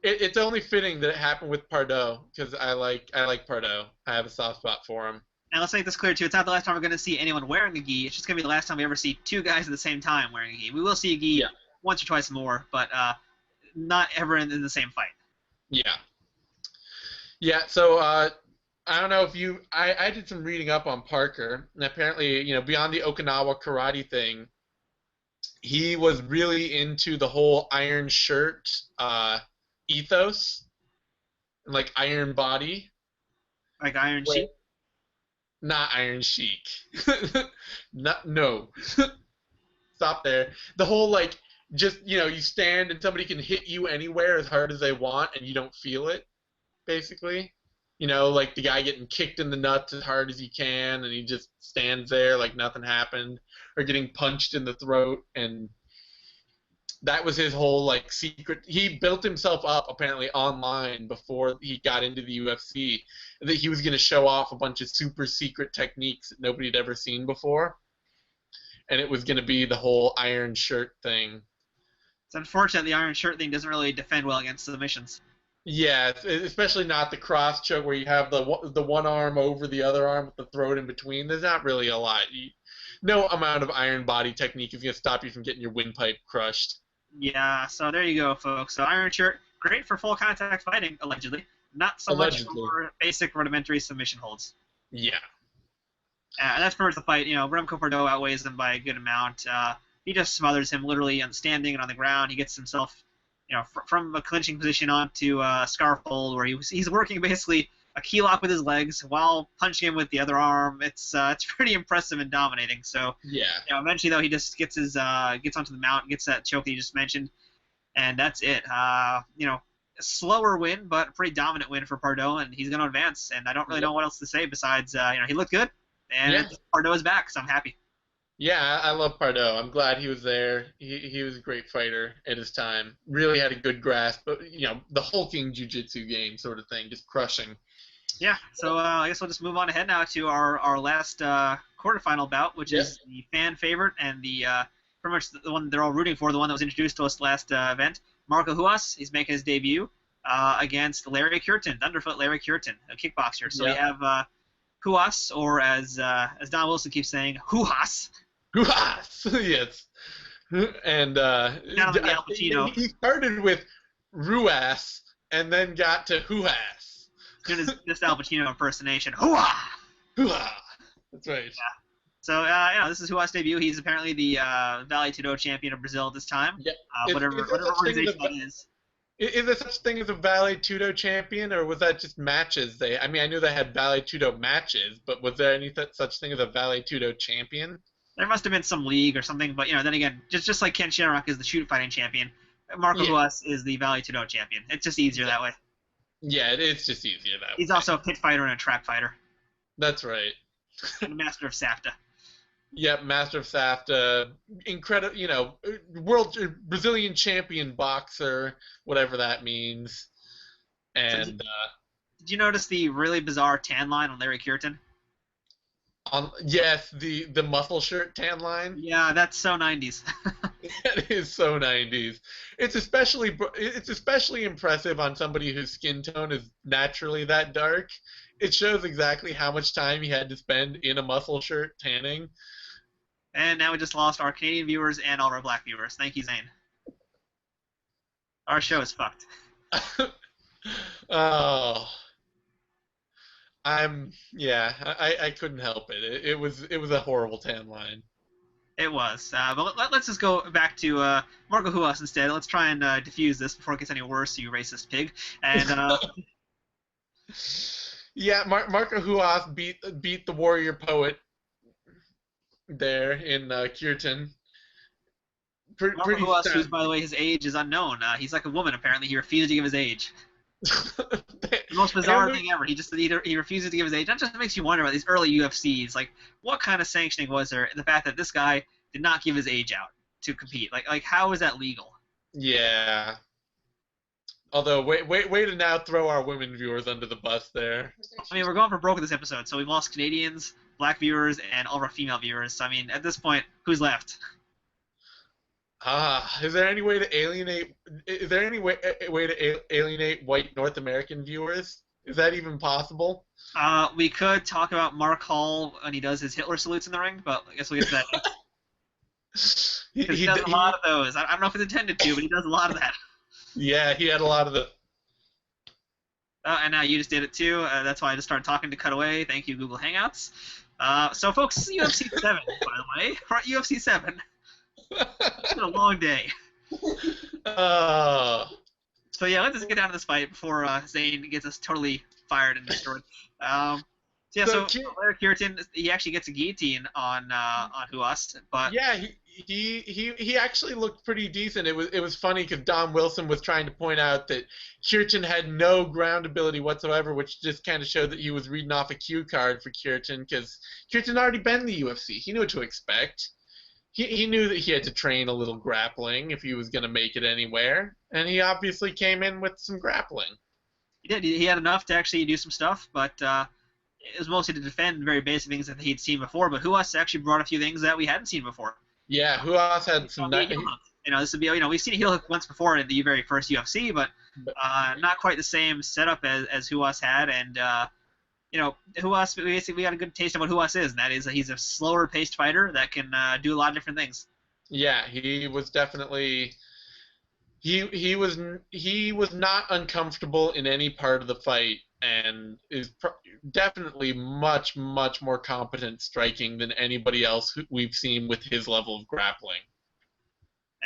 [SPEAKER 2] It's only fitting that it happened with Pardoel because I like Pardoel. I have a soft spot for him.
[SPEAKER 1] And let's make this clear, too. It's not the last time we're going to see anyone wearing a gi. It's just going to be the last time we ever see two guys at the same time wearing a gi. We will see a gi once or twice more, but not ever in the same fight.
[SPEAKER 2] Yeah. Yeah, so I don't know if you... I did some reading up on Parker, and apparently, beyond the Okinawa karate thing, he was really into the whole iron shirt ethos, and like iron body.
[SPEAKER 1] Like Iron Sheik?
[SPEAKER 2] Not Iron Sheik. No. Stop there. The whole like just you stand and somebody can hit you anywhere as hard as they want and you don't feel it, basically. Like the guy getting kicked in the nuts as hard as he can and he just stands there like nothing happened, or getting punched in the throat. And that was his whole like secret. He built himself up apparently online before he got into the UFC, that he was going to show off a bunch of super secret techniques that nobody had ever seen before, and it was going to be the whole iron shirt thing.
[SPEAKER 1] It's unfortunate the Iron Shirt thing doesn't really defend well against submissions.
[SPEAKER 2] Yeah, especially not the cross choke where you have the one arm over the other arm with the throat in between. There's not really a lot. No amount of iron body technique is going to stop you from getting your windpipe crushed.
[SPEAKER 1] Yeah, so there you go, folks. So Iron Shirt, great for full contact fighting, allegedly. Not so much for basic rudimentary submission holds.
[SPEAKER 2] Yeah.
[SPEAKER 1] And that's pretty much the fight. Remco Pardoel outweighs him by a good amount. He just smothers him literally on standing and on the ground. He gets himself, from a clinching position onto a scarf hold where he's working basically a key lock with his legs while punching him with the other arm. It's pretty impressive and dominating. So
[SPEAKER 2] yeah.
[SPEAKER 1] Eventually though he just gets gets onto the mount, gets that choke that you just mentioned, and that's it. A slower win, but a pretty dominant win for Pardoel, and he's going to advance. And I don't really know what else to say besides he looked good, and Pardoel is back, so I'm happy.
[SPEAKER 2] Yeah, I love Pardoel. I'm glad he was there. He was a great fighter at his time. Really had a good grasp, but the hulking jiu-jitsu game sort of thing, just crushing.
[SPEAKER 1] Yeah, so I guess we'll just move on ahead now to our last quarterfinal bout, which is the fan favorite and the pretty much the one they're all rooting for, the one that was introduced to us last event. Marco Ruas, he's making his debut against Larry Curtin, Thunderfoot Larry Curtin, a kickboxer. So we have Ruas, or as Don Wilson keeps saying, Ruas.
[SPEAKER 2] Ruas, yes. And he started with Ruas and then got to Ruas.
[SPEAKER 1] Doing his best Al Pacino impersonation. Hooah!
[SPEAKER 2] Hooah! That's right.
[SPEAKER 1] Yeah. So, this is Ruas' debut. He's apparently the Vale Tudo champion of Brazil at this time.
[SPEAKER 2] Yeah.
[SPEAKER 1] Whatever organization that is.
[SPEAKER 2] Is there such thing as a Vale Tudo champion, or was that just matches? I knew they had Vale Tudo matches, but was there any such thing as a Vale Tudo champion?
[SPEAKER 1] There must have been some league or something, but then again, just like Ken Shamrock is the shoot fighting champion, Marco Ruas is the Vale Tudo champion. It's just easier that way. Yeah,
[SPEAKER 2] it's just easier that way.
[SPEAKER 1] He's also a pit fighter and a trap fighter.
[SPEAKER 2] That's right.
[SPEAKER 1] And a master of SAFTA.
[SPEAKER 2] Yep, master of SAFTA, incredible, Brazilian champion boxer, whatever that means. And
[SPEAKER 1] did you notice the really bizarre tan line on Larry Curtin?
[SPEAKER 2] Yes, the muscle shirt tan line.
[SPEAKER 1] Yeah, that's so 90s.
[SPEAKER 2] That is so 90s. It's especially impressive on somebody whose skin tone is naturally that dark. It shows exactly how much time he had to spend in a muscle shirt tanning.
[SPEAKER 1] And now we just lost our Canadian viewers and all our black viewers. Thank you, Zane. Our show is fucked.
[SPEAKER 2] Oh, I couldn't help it. It was a horrible tan line.
[SPEAKER 1] It was. But let's just go back to Marco Ruas instead. Let's try and diffuse this before it gets any worse, you racist pig. And
[SPEAKER 2] Yeah, Marco Ruas beat the warrior poet there in Kirtan.
[SPEAKER 1] Marco
[SPEAKER 2] Pretty
[SPEAKER 1] Ruas, who's,
[SPEAKER 2] stunning.
[SPEAKER 1] by the way, his age is unknown. He's like a woman, apparently. He refuses to give his age. The most bizarre thing ever. He refuses to give his age. That just makes you wonder about these early UFCs. Like, what kind of sanctioning was there in the fact that this guy did not give his age out to compete? Like how is that legal?
[SPEAKER 2] Yeah. Although, way to now throw our women viewers under the bus there.
[SPEAKER 1] I mean, we're going for broke with this episode, so we've lost Canadians, black viewers, and all of our female viewers. So, I mean, at this point, who's left?
[SPEAKER 2] Is there any way to alienate? Is there any way to alienate white North American viewers? Is that even possible?
[SPEAKER 1] We could talk about Mark Hall when he does his Hitler salutes in the ring, but I guess we'll get to that. He does a lot of those. I don't know if it's intended to, but he does a lot of that.
[SPEAKER 2] Yeah, he had a lot of the.
[SPEAKER 1] And now you just did it too. That's why I just started talking to cut away. Thank you, Google Hangouts. So, folks, this is UFC 7, by the way. We're at UFC 7. It's been a long day. So yeah, let's just get down to this fight before Zane gets us totally fired and destroyed. So Larry Kirtan, he actually gets a guillotine on Ruas, but
[SPEAKER 2] yeah, he actually looked pretty decent. It was funny because Don Wilson was trying to point out that Kirtan had no ground ability whatsoever, which just kind of showed that he was reading off a cue card for Kirtan because Kirtan already been in the UFC. He knew what to expect. He knew that he had to train a little grappling if he was going to make it anywhere, and he obviously came in with some grappling.
[SPEAKER 1] He did. He had enough to actually do some stuff, but it was mostly to defend very basic things that he'd seen before. But Ruas actually brought a few things that we hadn't seen before.
[SPEAKER 2] Yeah, Ruas had some.
[SPEAKER 1] This would be. We've seen a heel hook once before in the very first UFC, but not quite the same setup as Ruas had, and. Ruas, we got a good taste of what Ruas is, and that is he's a slower-paced fighter that can do a lot of different things.
[SPEAKER 2] Yeah, he was definitely he was not uncomfortable in any part of the fight, and is definitely much more competent striking than anybody else we've seen with his level of grappling.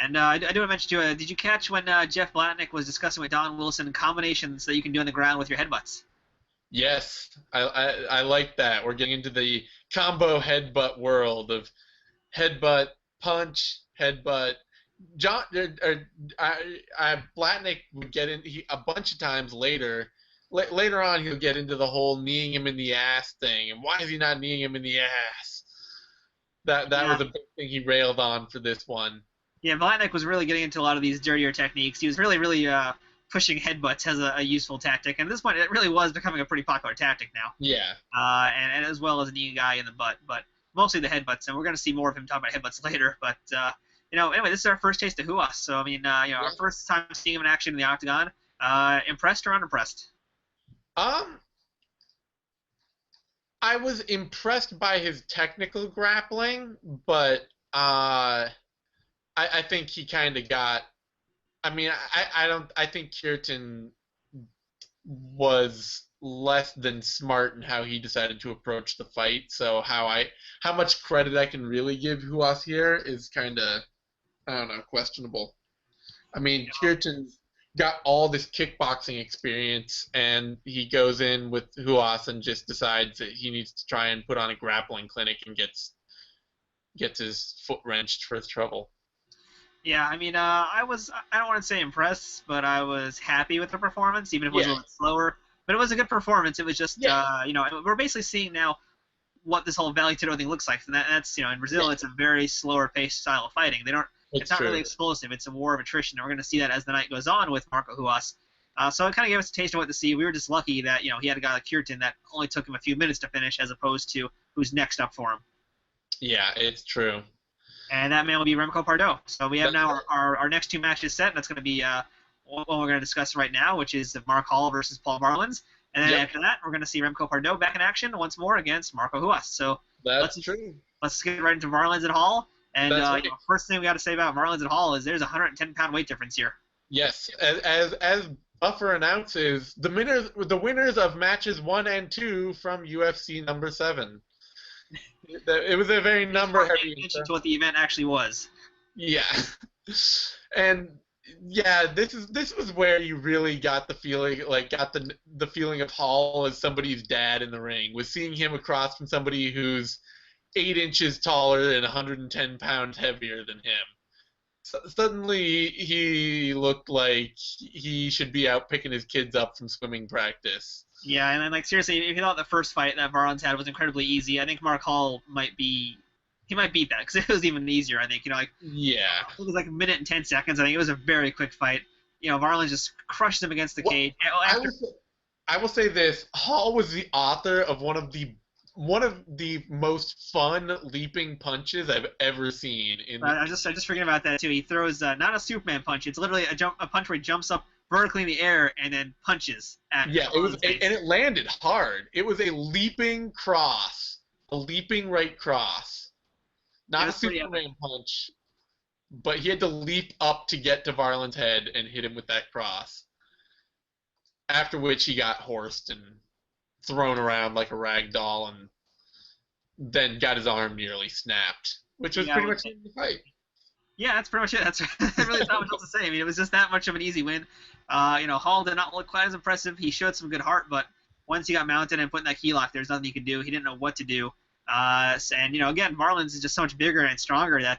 [SPEAKER 1] And I do want to mention too. Did you catch when Jeff Blatnick was discussing with Don Wilson combinations that you can do on the ground with your headbutts?
[SPEAKER 2] Yes, I like that. We're getting into the combo headbutt world of headbutt, punch, headbutt. Blatnick would get in a bunch of times later. Later on, he'll get into the whole kneeing him in the ass thing, and why is he not kneeing him in the ass? That was a big thing he railed on for this one.
[SPEAKER 1] Yeah, Blatnick was really getting into a lot of these dirtier techniques. He was really pushing headbutts as a useful tactic, and at this point it really was becoming a pretty popular tactic now.
[SPEAKER 2] Yeah.
[SPEAKER 1] And as well as kneeing a guy in the butt, but mostly the headbutts, and we're going to see more of him talk about headbutts later. But anyway, this is our first taste of Ruas. So I mean, our first time seeing him in action in the octagon. Impressed or unimpressed?
[SPEAKER 2] I was impressed by his technical grappling, but I think he kind of got. I mean, I think Kirtan was less than smart in how he decided to approach the fight. So how much credit I can really give Ruas here is kind of, I don't know, questionable. I mean, Kirtan's got all this kickboxing experience, and he goes in with Ruas and just decides that he needs to try and put on a grappling clinic and gets his foot wrenched for his trouble.
[SPEAKER 1] Yeah, I mean, I don't want to say impressed, but I was happy with the performance, even if it was a little bit slower. But it was a good performance. It was just, we're basically seeing now what this whole Vale Tudo thing looks like. And that's, in Brazil, it's a very slower-paced style of fighting. It's not really explosive. It's a war of attrition, and we're going to see that as the night goes on with Marco Ruas. So it kind of gave us a taste of what to see. We were just lucky that, he had a guy like Kirtan that only took him a few minutes to finish, as opposed to who's next up for him.
[SPEAKER 2] Yeah, it's true.
[SPEAKER 1] And that man will be Remco Pardoel. So we have now our next two matches set, and that's going to be what we're going to discuss right now, which is Mark Hall versus Paul Varelans. And then after that, we're going to see Remco Pardoel back in action once more against Marco Ruas. So
[SPEAKER 2] that's true.
[SPEAKER 1] Let's get right into Varelans and Hall. And first thing we got to say about Varelans and Hall is there's a 110-pound weight difference here.
[SPEAKER 2] Yes, as Buffer announces the winners of matches 1 and 2 from UFC number 7. It was a very number heavy.
[SPEAKER 1] Attention to what the event actually was.
[SPEAKER 2] Yeah, and yeah, this was where you really got the feeling, like got the feeling of Hall as somebody's dad in the ring, was seeing him across from somebody who's 8 inches taller and 110 pounds heavier than him. Suddenly he looked like he should be out picking his kids up from swimming practice.
[SPEAKER 1] Yeah, and then, like, seriously, if you thought the first fight that Varelans had was incredibly easy, I think Mark Hall might beat that because it was even easier. I think, like,
[SPEAKER 2] Yeah.
[SPEAKER 1] it was like a minute and 10 seconds. I think it was a very quick fight. Varelans just crushed him against the cage.
[SPEAKER 2] I will say this: Hall was the author of one of the most fun leaping punches I've ever seen.
[SPEAKER 1] I just forgetting about that too. He throws not a Superman punch. It's literally a punch where he jumps up vertically in the air and then punches at.
[SPEAKER 2] Yeah, and it landed hard. It was a leaping cross, a leaping right cross, not a Superman punch, but he had to leap up to get to Varelans' head and hit him with that cross. After which he got horsed and thrown around like a rag doll, and then got his arm nearly snapped, which was pretty much the fight.
[SPEAKER 1] Yeah, that's pretty much it. That's really not much else to say. I mean, it was just that much of an easy win. Hall did not look quite as impressive. He showed some good heart, but once he got mounted and put in that key lock, there's nothing he could do. He didn't know what to do. Again, Varelans is just so much bigger and stronger. I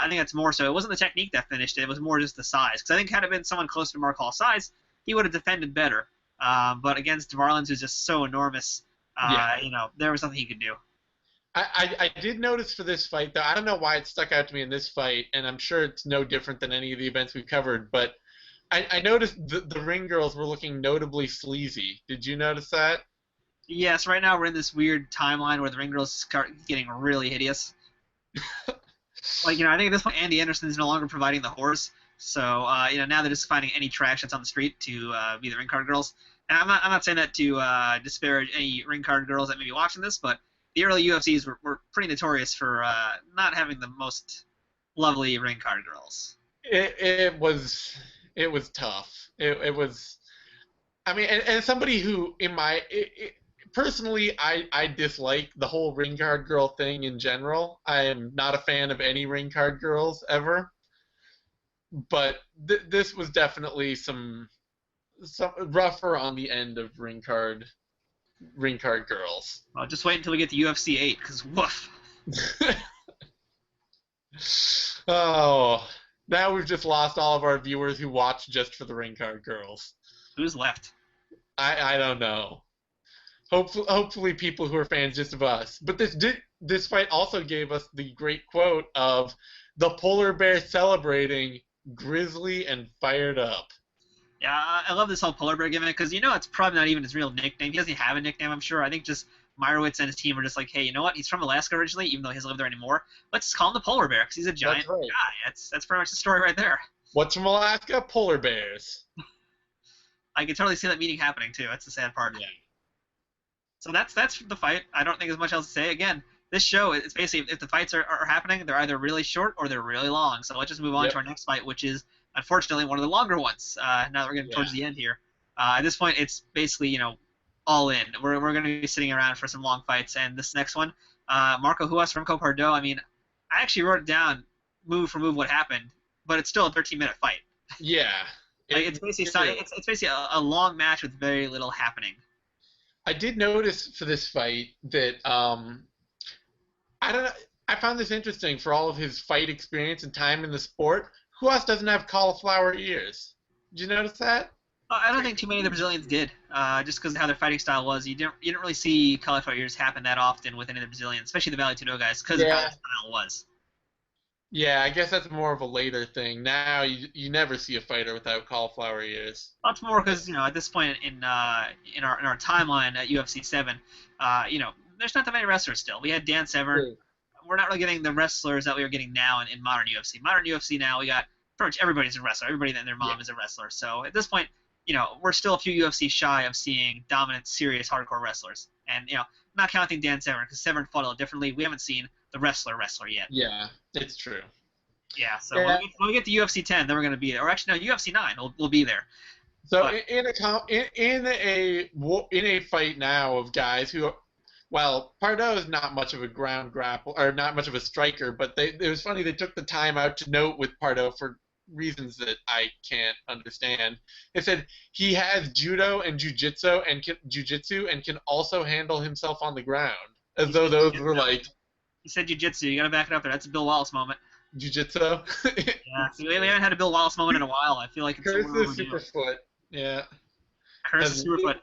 [SPEAKER 1] think that's more so. It wasn't the technique that finished it. It was more just the size. Because I think had it been someone closer to Mark Hall's size, he would have defended better. But against Varelans, who's just so enormous, there was nothing he could do.
[SPEAKER 2] I did notice for this fight, though, I don't know why it stuck out to me in this fight, and I'm sure it's no different than any of the events we've covered, but I noticed the ring girls were looking notably sleazy. Did you notice that?
[SPEAKER 1] Yes, right now we're in this weird timeline where the ring girls start getting really hideous. I think at this point Andy Anderson's no longer providing the horse, so now they're just finding any trash that's on the street to be the ring card girls. And I'm not saying that to disparage any ring card girls that may be watching this, but the early UFCs were pretty notorious for not having the most lovely ring card girls.
[SPEAKER 2] It was tough. It was. I mean, and somebody who personally I dislike the whole ring card girl thing in general. I am not a fan of any ring card girls ever. But this was definitely some rougher on the end of ring card girls.
[SPEAKER 1] Well, just wait until we get to UFC 8, because woof.
[SPEAKER 2] Oh, now we've just lost all of our viewers who watch just for the ring card girls.
[SPEAKER 1] Who's left?
[SPEAKER 2] I don't know. Hopefully people who are fans just of us. But this fight also gave us the great quote of the polar bear celebrating, grizzly and fired up.
[SPEAKER 1] Yeah, I love this whole polar bear gimmick because it's probably not even his real nickname. He doesn't have a nickname, I'm sure. I think just Meyerowitz and his team are just like, hey, you know what? He's from Alaska originally, even though he doesn't live there anymore. Let's just call him the polar bear because he's a giant guy. That's pretty much the story right there.
[SPEAKER 2] What's from Alaska? Polar bears.
[SPEAKER 1] I can totally see that meeting happening too. That's the sad part.
[SPEAKER 2] Yeah.
[SPEAKER 1] So that's the fight. I don't think there's much else to say. Again, this show, it's basically if the fights are happening, they're either really short or they're really long. So let's just move on to our next fight, which is unfortunately one of the longer ones. Now that we're getting towards the end here. At this point, it's basically all in. We're going to be sitting around for some long fights, and this next one, Marco Ruas, Remco Pardoel. I mean, I actually wrote it down, move for move, what happened, but it's still a 13-minute fight.
[SPEAKER 2] Yeah.
[SPEAKER 1] It's basically a long match with very little happening.
[SPEAKER 2] I did notice for this fight that I don't know. I found this interesting for all of his fight experience and time in the sport. Ruas doesn't have cauliflower ears. Did you notice that?
[SPEAKER 1] I don't think too many of the Brazilians did, just because of how their fighting style was. You didn't really see cauliflower ears happen that often with any of the Brazilians, especially the Vale Tudo guys, because of how their style was.
[SPEAKER 2] Yeah, I guess that's more of a later thing. Now you never see a fighter without cauliflower ears.
[SPEAKER 1] Lots more because at this point in our timeline at UFC 7, there's not that many wrestlers still. We had Dan Severn.
[SPEAKER 2] True.
[SPEAKER 1] We're not really getting the wrestlers that we are getting now in modern UFC. Modern UFC now, we got pretty much everybody's a wrestler. Everybody and their mom is a wrestler. So at this point, we're still a few UFC shy of seeing dominant, serious, hardcore wrestlers. And not counting Dan Severn because Severn fought a little differently. We haven't seen the wrestler yet.
[SPEAKER 2] Yeah, it's true.
[SPEAKER 1] Yeah, so when we get to UFC 10, then we're going to be there. Or actually, no, UFC 9, we'll be there.
[SPEAKER 2] So
[SPEAKER 1] But
[SPEAKER 2] in a fight now of guys who, well, Pardoel is not much of a ground grapple or not much of a striker, but it was funny they took the time out to note with Pardoel for reasons that I can't understand. They said he has judo and jujitsu and can also handle himself on the ground, as
[SPEAKER 1] he
[SPEAKER 2] though
[SPEAKER 1] said
[SPEAKER 2] those were
[SPEAKER 1] jiu-jitsu.
[SPEAKER 2] like
[SPEAKER 1] He said jiu-jitsu. You got to back it up there. That's a Bill Wallace moment.
[SPEAKER 2] jujitsu.
[SPEAKER 1] Yeah, we haven't had a Bill Wallace moment in a while. I feel like it's
[SPEAKER 2] Curse
[SPEAKER 1] somewhere
[SPEAKER 2] the
[SPEAKER 1] overdue.
[SPEAKER 2] superfoot. Yeah,
[SPEAKER 1] Curse
[SPEAKER 2] has
[SPEAKER 1] the Superfoot.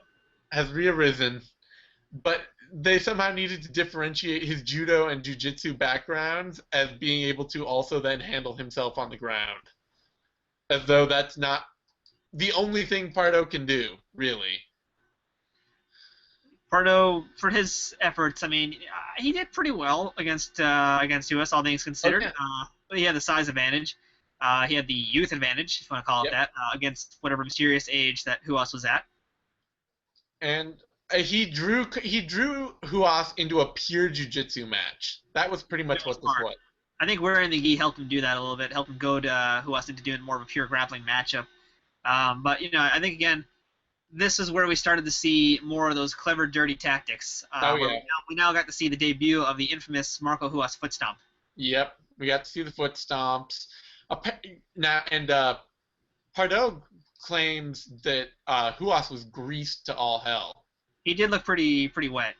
[SPEAKER 2] has rearisen, but they somehow needed to differentiate his judo and jujitsu backgrounds as being able to also then handle himself on the ground, as though that's not the only thing Pardo can do, really.
[SPEAKER 1] Pardo, for his efforts, I mean, he did pretty well against US, all things considered.
[SPEAKER 2] Okay.
[SPEAKER 1] But he had the size advantage. He had the youth advantage, if you want to call it
[SPEAKER 2] Yep.
[SPEAKER 1] that, against whatever mysterious age that Huas was at.
[SPEAKER 2] And he drew Huas into a pure jujitsu match. That was pretty much what this
[SPEAKER 1] Smart.
[SPEAKER 2] was.
[SPEAKER 1] I think wearing the gi helped him do that a little bit, helped him goad Huas into doing more of a pure grappling matchup. But I think again, this is where we started to see more of those clever, dirty tactics.
[SPEAKER 2] Oh yeah.
[SPEAKER 1] We now got to see the debut of the infamous Marco Ruas foot stomp.
[SPEAKER 2] Yep. We got to see the foot stomps. Pardo claims that Huas was greased to all hell.
[SPEAKER 1] He did look pretty wet.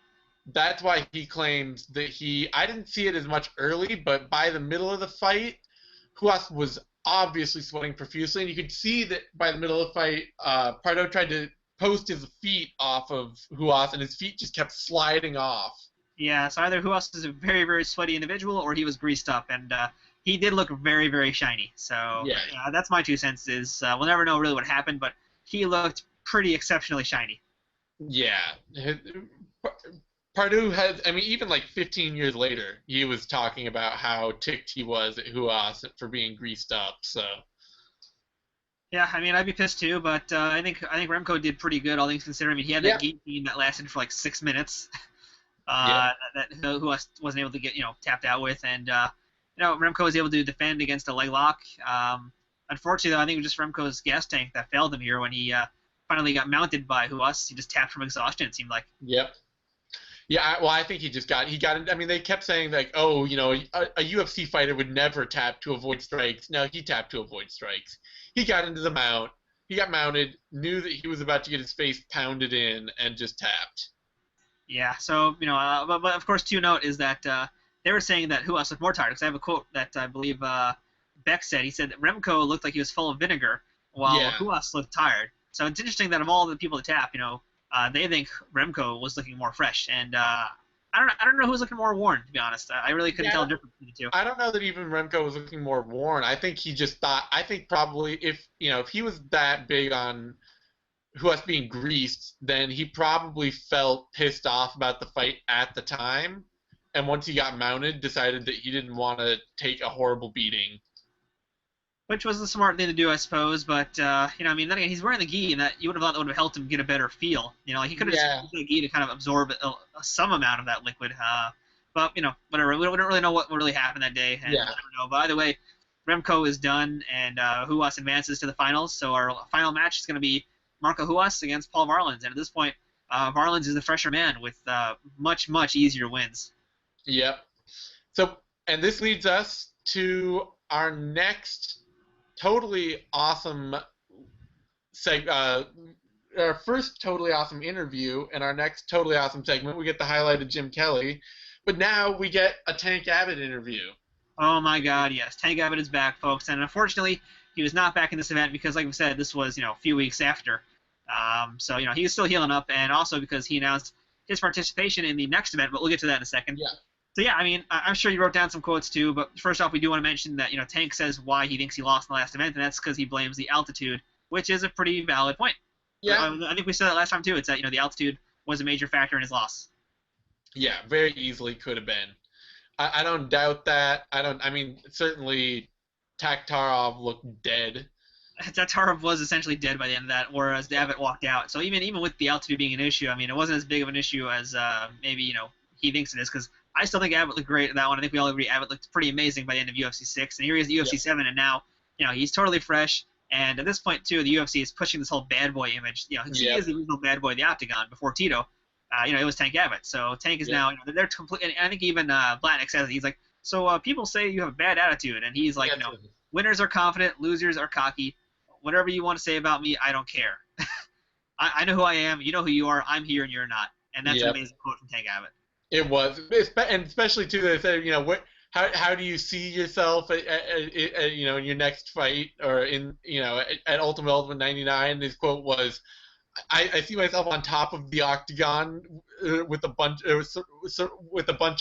[SPEAKER 2] That's why he claims that I didn't see it as much early, but by the middle of the fight, Huas was obviously sweating profusely, and you could see that by the middle of the fight, Pardo tried to post his feet off of Huas, and his feet just kept sliding off.
[SPEAKER 1] Yeah, so either Huas is a very, very sweaty individual, or he was greased up, and he did look very, very shiny. So
[SPEAKER 2] Yeah.
[SPEAKER 1] that's my 2 cents. We'll never know really what happened, but he looked pretty exceptionally shiny.
[SPEAKER 2] Yeah. Pardo has, I mean, even like 15 years later, he was talking about how ticked he was at Huas for being greased up. So.
[SPEAKER 1] Yeah, I mean, I'd be pissed too, but I think Remco did pretty good, all things considered. I mean, he had that guillotine that lasted for like 6 minutes. That Huas wasn't able to get tapped out with, and Remco was able to defend against a leg lock. Unfortunately, though, I think it was just Remco's gas tank that failed him here when he finally got mounted by Huas. He just tapped from exhaustion, it seemed like.
[SPEAKER 2] Yep. Yeah, well, I think he got it. I mean, they kept saying like, oh, a UFC fighter would never tap to avoid strikes. No, he tapped to avoid strikes. He got into the mount. He got mounted, knew that he was about to get his face pounded in, and just tapped.
[SPEAKER 1] Yeah, so, but of course, to note is that they were saying that Huas looked more tired, because I have a quote that I believe Beck said. He said that Remco looked like he was full of vinegar, while Huas looked tired. So it's interesting that of all the people to tap, they think Remco was looking more fresh, and I don't know who was looking more worn, to be honest. I really couldn't tell the difference between the two.
[SPEAKER 2] I don't know that even Remco was looking more worn. I think he just thought. I think probably if he was that big on Huas being greased, then he probably felt pissed off about the fight at the time, and once he got mounted, decided that he didn't want to take a horrible beating.
[SPEAKER 1] Which was the smart thing to do, I suppose. But I mean, then again, he's wearing the gi, and that you would have thought that would have helped him get a better feel. He could have just used the gi to kind of absorb some amount of that liquid. But whatever. We don't really know what really happened that day. And I don't know. But either way, Remco is done, and Huas advances to the finals. So our final match is going to be Marco Ruas against Paul Varelans. And at this point, Varelans is the fresher man with much, much easier wins.
[SPEAKER 2] Yep. So, and this leads us to our next totally awesome our first totally awesome interview and our next totally awesome segment. We get the highlight of Jim Kelly, but now we get a Tank Abbott interview.
[SPEAKER 1] Oh my God, yes, Tank Abbott is back, folks, and unfortunately he was not back in this event because, like we said, this was a few weeks after. So he was still healing up, and also because he announced his participation in the next event, but we'll get to that in a second.
[SPEAKER 2] Yeah.
[SPEAKER 1] So yeah, I mean, I'm sure you wrote down some quotes too, but first off, we do want to mention that Tank says why he thinks he lost in the last event, and that's because he blames the altitude, which is a pretty valid point.
[SPEAKER 2] Yeah.
[SPEAKER 1] I think we said that last time too. It's that the altitude was a major factor in his loss.
[SPEAKER 2] Yeah, very easily could have been. I don't doubt that. I mean, certainly Taktarov looked dead.
[SPEAKER 1] Taktarov was essentially dead by the end of that, whereas Abbott walked out. So even with the altitude being an issue, I mean, it wasn't as big of an issue as maybe he thinks it is, because I still think Abbott looked great at that one. I think we all agree Abbott looked pretty amazing by the end of UFC 6, and here he is at UFC 7, and now he's totally fresh, And at this point, too, the UFC is pushing this whole bad boy image. You know, he is the original bad boy of the octagon before Tito. You know, it was Tank Abbott. So Tank is now, you know, they're complete. And I think even Blatnick says it. He's like, so people say you have a bad attitude, and he's like, you know, winners are confident, losers are cocky. Whatever you want to say about me, I don't care. I know who I am. You know who you are. I'm here, and you're not. And that's an amazing quote from Tank Abbott.
[SPEAKER 2] It was, and especially too. They said, you know, how do you see yourself you know, in your next fight, or in, you know, at Ultimate 99? His quote was, I see myself on top of the octagon with a bunch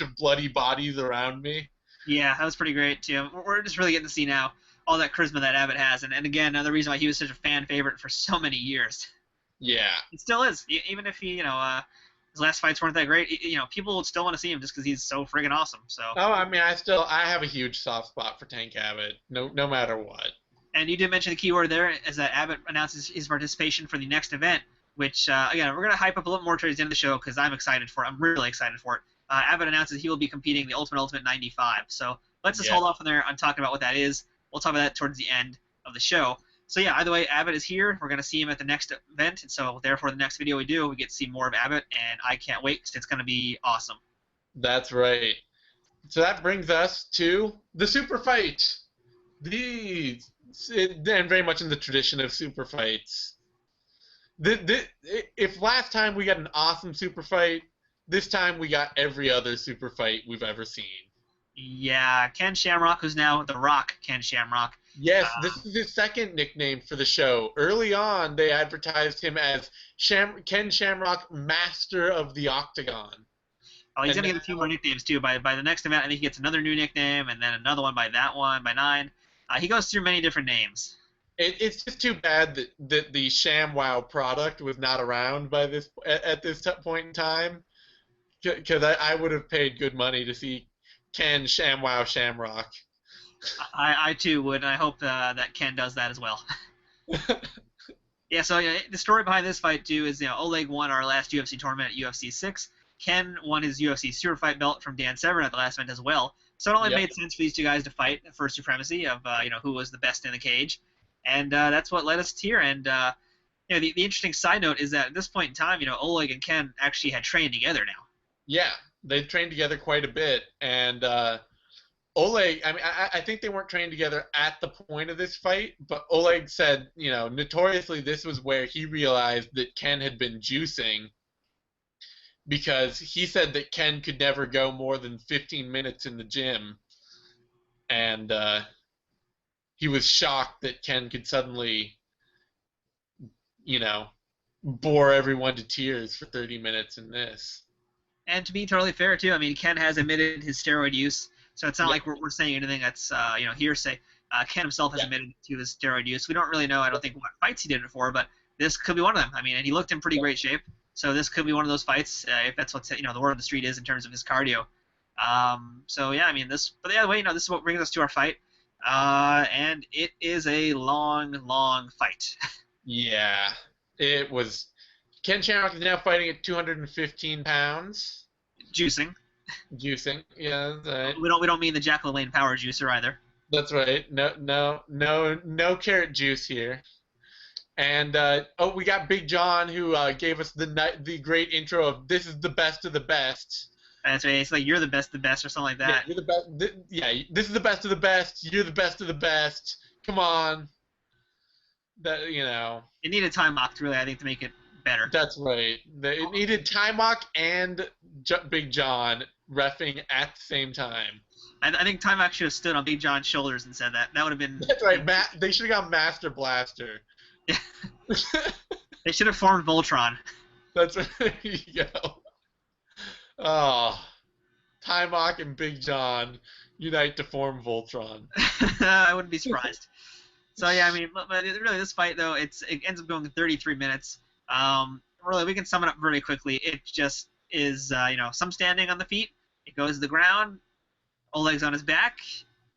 [SPEAKER 2] of bloody bodies around me.
[SPEAKER 1] Yeah, that was pretty great too. We're just really getting to see now all that charisma that Abbott has, and again, another reason why he was such a fan favorite for so many years.
[SPEAKER 2] Yeah,
[SPEAKER 1] he still is. Even if he, you know, his last fights weren't that great, you know, people would still want to see him just because he's so friggin' awesome. So.
[SPEAKER 2] Oh, I mean, I have a huge soft spot for Tank Abbott, no matter what.
[SPEAKER 1] And you did mention the keyword there, is that Abbott announces his participation for the next event, which, again, we're going to hype up a little more towards the end of the show because I'm excited for it. I'm really excited for it. Abbott announces he will be competing in the Ultimate 95. So let's just hold off on there on talking about what that is. We'll talk about that towards the end of the show. So yeah, either way, Abbott is here. We're going to see him at the next event. And so therefore, the next video we do, we get to see more of Abbott. And I can't wait because it's going to be awesome.
[SPEAKER 2] That's right. So that brings us to the super fight. And very much in the tradition of super fights. If last time we got an awesome super fight, this time we got every other super fight we've ever seen.
[SPEAKER 1] Yeah, Ken Shamrock, who's now The Rock Ken Shamrock.
[SPEAKER 2] Yes, this is his second nickname for the show. Early on, they advertised him as Ken Shamrock, Master of the Octagon.
[SPEAKER 1] Oh, he's going to get a few more nicknames, too. By the next event, I think he gets another new nickname, and then another one by that one, by 9. He goes through many different names.
[SPEAKER 2] It's just too bad that the ShamWow product was not around by at this point in time, because I would have paid good money to see Ken ShamWow Shamrock.
[SPEAKER 1] I too would, and I hope that Ken does that as well. Yeah, so the story behind this fight too is, you know, Oleg won our last UFC tournament at UFC 6. Ken won his UFC superfight belt from Dan Severn at the last event as well. So it only made sense for these two guys to fight for supremacy of you know, who was the best in the cage, and that's what led us here. And you know, the interesting side note is that at this point in time, you know, Oleg and Ken actually had trained together now.
[SPEAKER 2] Yeah, they trained together quite a bit, and Oleg, I mean, I think they weren't trained together at the point of this fight, but Oleg said, you know, notoriously this was where he realized that Ken had been juicing, because he said that Ken could never go more than 15 minutes in the gym, and he was shocked that Ken could suddenly, you know, bore everyone to tears for 30 minutes in this.
[SPEAKER 1] And to be totally fair, too, I mean, Ken has admitted his steroid use, so it's not like we're saying anything that's, you know, hearsay. Ken himself has admitted to his steroid use. We don't really know, I don't think, what fights he did it for, but this could be one of them. I mean, and he looked in pretty great shape, so this could be one of those fights, if that's what, you know, the word of the street is in terms of his cardio. So, yeah, I mean, but the other way, you know, this is what brings us to our fight, and it is a long, long fight.
[SPEAKER 2] Yeah, it was. Ken Shamrock is now fighting at 215 pounds.
[SPEAKER 1] Juicing.
[SPEAKER 2] Juicing, yeah, that's right.
[SPEAKER 1] We don't mean the Jack LaLanne power juicer either.
[SPEAKER 2] That's right. No carrot juice here. And we got Big John, who gave us the great intro of "This is the best of the best."
[SPEAKER 1] That's right. It's like you're the best of the best or something like that.
[SPEAKER 2] Yeah, you're the best. This is the best of the best. You're the best of the best. Come on. That, you know.
[SPEAKER 1] It needed time mocked, really, I think, to make it better.
[SPEAKER 2] That's right. It needed Timok and Big John reffing at the same time.
[SPEAKER 1] I think Timok should have stood on Big John's shoulders and said that. That would have been...
[SPEAKER 2] That's right. They should have got Master Blaster.
[SPEAKER 1] They should have formed Voltron.
[SPEAKER 2] That's right. There you go. Oh. Timok and Big John unite to form Voltron.
[SPEAKER 1] I wouldn't be surprised. So, yeah, I mean, but really this fight, though, it ends up going 33 minutes. Really, we can sum it up very quickly. It just is, you know, some standing on the feet. It goes to the ground. Oleg's on his back,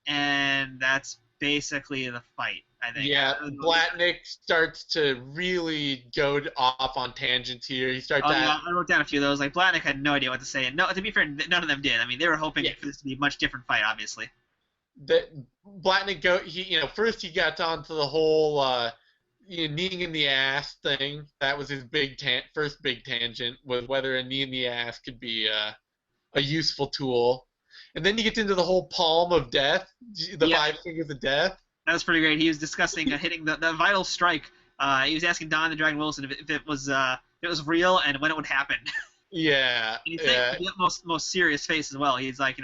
[SPEAKER 1] and that's basically the fight, I think.
[SPEAKER 2] Yeah, Blatnick starts to really go off on tangents here. He starts.
[SPEAKER 1] Yeah, I wrote down a few of those. Like Blatnick had no idea what to say, and no, to be fair, none of them did. I mean, they were hoping for this to be a much different fight, obviously.
[SPEAKER 2] that Blatnick first he got onto the whole kneeing in the ass thing. That was his first big tangent, was whether a knee in the ass could be a useful tool. And then he gets into the whole palm of death, the five fingers of death.
[SPEAKER 1] That was pretty great. He was discussing hitting the vital strike. He was asking Don the Dragon Wilson if it was real and when it would happen.
[SPEAKER 2] Yeah.
[SPEAKER 1] And he's saying the most serious face as well. He's like,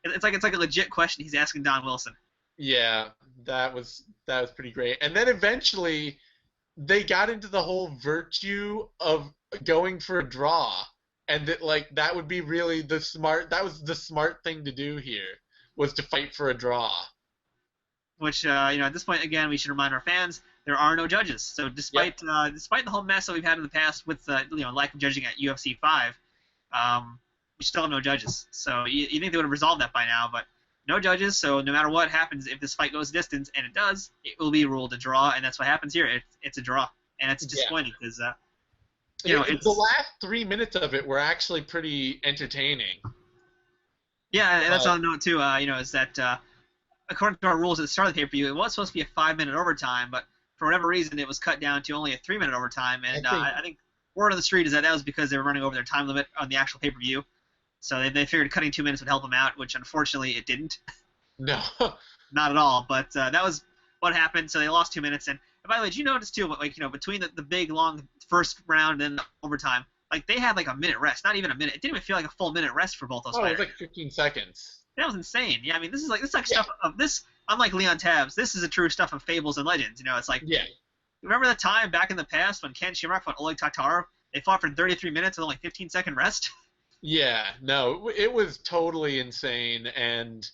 [SPEAKER 1] it's like a legit question he's asking Don Wilson.
[SPEAKER 2] Yeah, that was pretty great. And then eventually they got into the whole virtue of going for a draw, and that would be really the smart thing to do here, was to fight for a draw.
[SPEAKER 1] Which at this point again we should remind our fans there are no judges. So despite the whole mess that we've had in the past with lack of judging at UFC 5, we still have no judges. So you think they would have resolved that by now, but no judges. So no matter what happens, if this fight goes distance, and it does, it will be ruled a draw, and that's what happens here. It's a draw, and it's disappointing because
[SPEAKER 2] the last 3 minutes of it were actually pretty entertaining.
[SPEAKER 1] Yeah, and that's on the note too. Is that according to our rules at the start of the pay-per-view, it was supposed to be a 5-minute overtime, but for whatever reason, it was cut down to only a 3-minute overtime. And I think word on the street is that was because they were running over their time limit on the actual pay-per-view. So they figured cutting 2 minutes would help them out, which unfortunately it didn't.
[SPEAKER 2] No.
[SPEAKER 1] Not at all. But that was what happened. So they lost 2 minutes. And by the way, did you notice too? Between the big long first round and the overtime, they had a minute rest. Not even a minute. It didn't even feel like a full minute rest for both those fighters.
[SPEAKER 2] It was 15 seconds.
[SPEAKER 1] That was insane. Yeah, I mean, this is stuff of this. Unlike Leon Tabs, this is the true stuff of fables and legends. It's like, remember the time back in the past when Ken Shamrock fought Oleg Taktarov? They fought for 33 minutes with only 15-second rest.
[SPEAKER 2] Yeah, no, it was totally insane and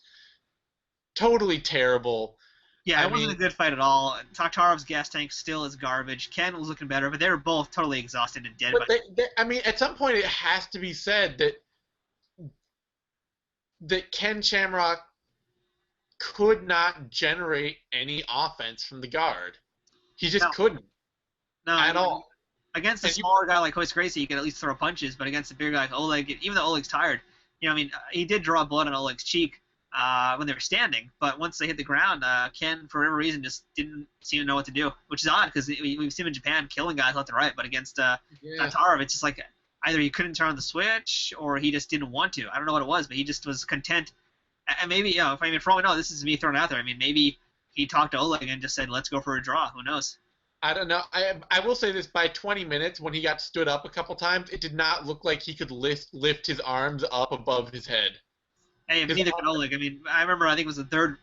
[SPEAKER 2] totally terrible.
[SPEAKER 1] Yeah, it wasn't a good fight at all. Taktarov's gas tank still is garbage. Ken was looking better, but they were both totally exhausted and dead.
[SPEAKER 2] But at some point it has to be said that Ken Shamrock could not generate any offense from the guard. He just couldn't. No, at all.
[SPEAKER 1] Against a smaller guy like Hoist Gracie, he could at least throw punches, but against a bigger guy like Oleg, even though Oleg's tired, he did draw blood on Oleg's cheek when they were standing, but once they hit the ground, Ken, for whatever reason, just didn't seem to know what to do, which is odd because we've seen him in Japan killing guys left and right, but against Taktarov, it's just like either he couldn't turn on the switch or he just didn't want to. I don't know what it was, but he just was content. And maybe, for all we know, this is me throwing it out there. maybe he talked to Oleg and just said, let's go for a draw. Who knows?
[SPEAKER 2] I don't know. I will say this, by 20 minutes, when he got stood up a couple times, it did not look like he could lift his arms up above his head.
[SPEAKER 1] Hey, neither could Oleg. I remember, I think it was the third,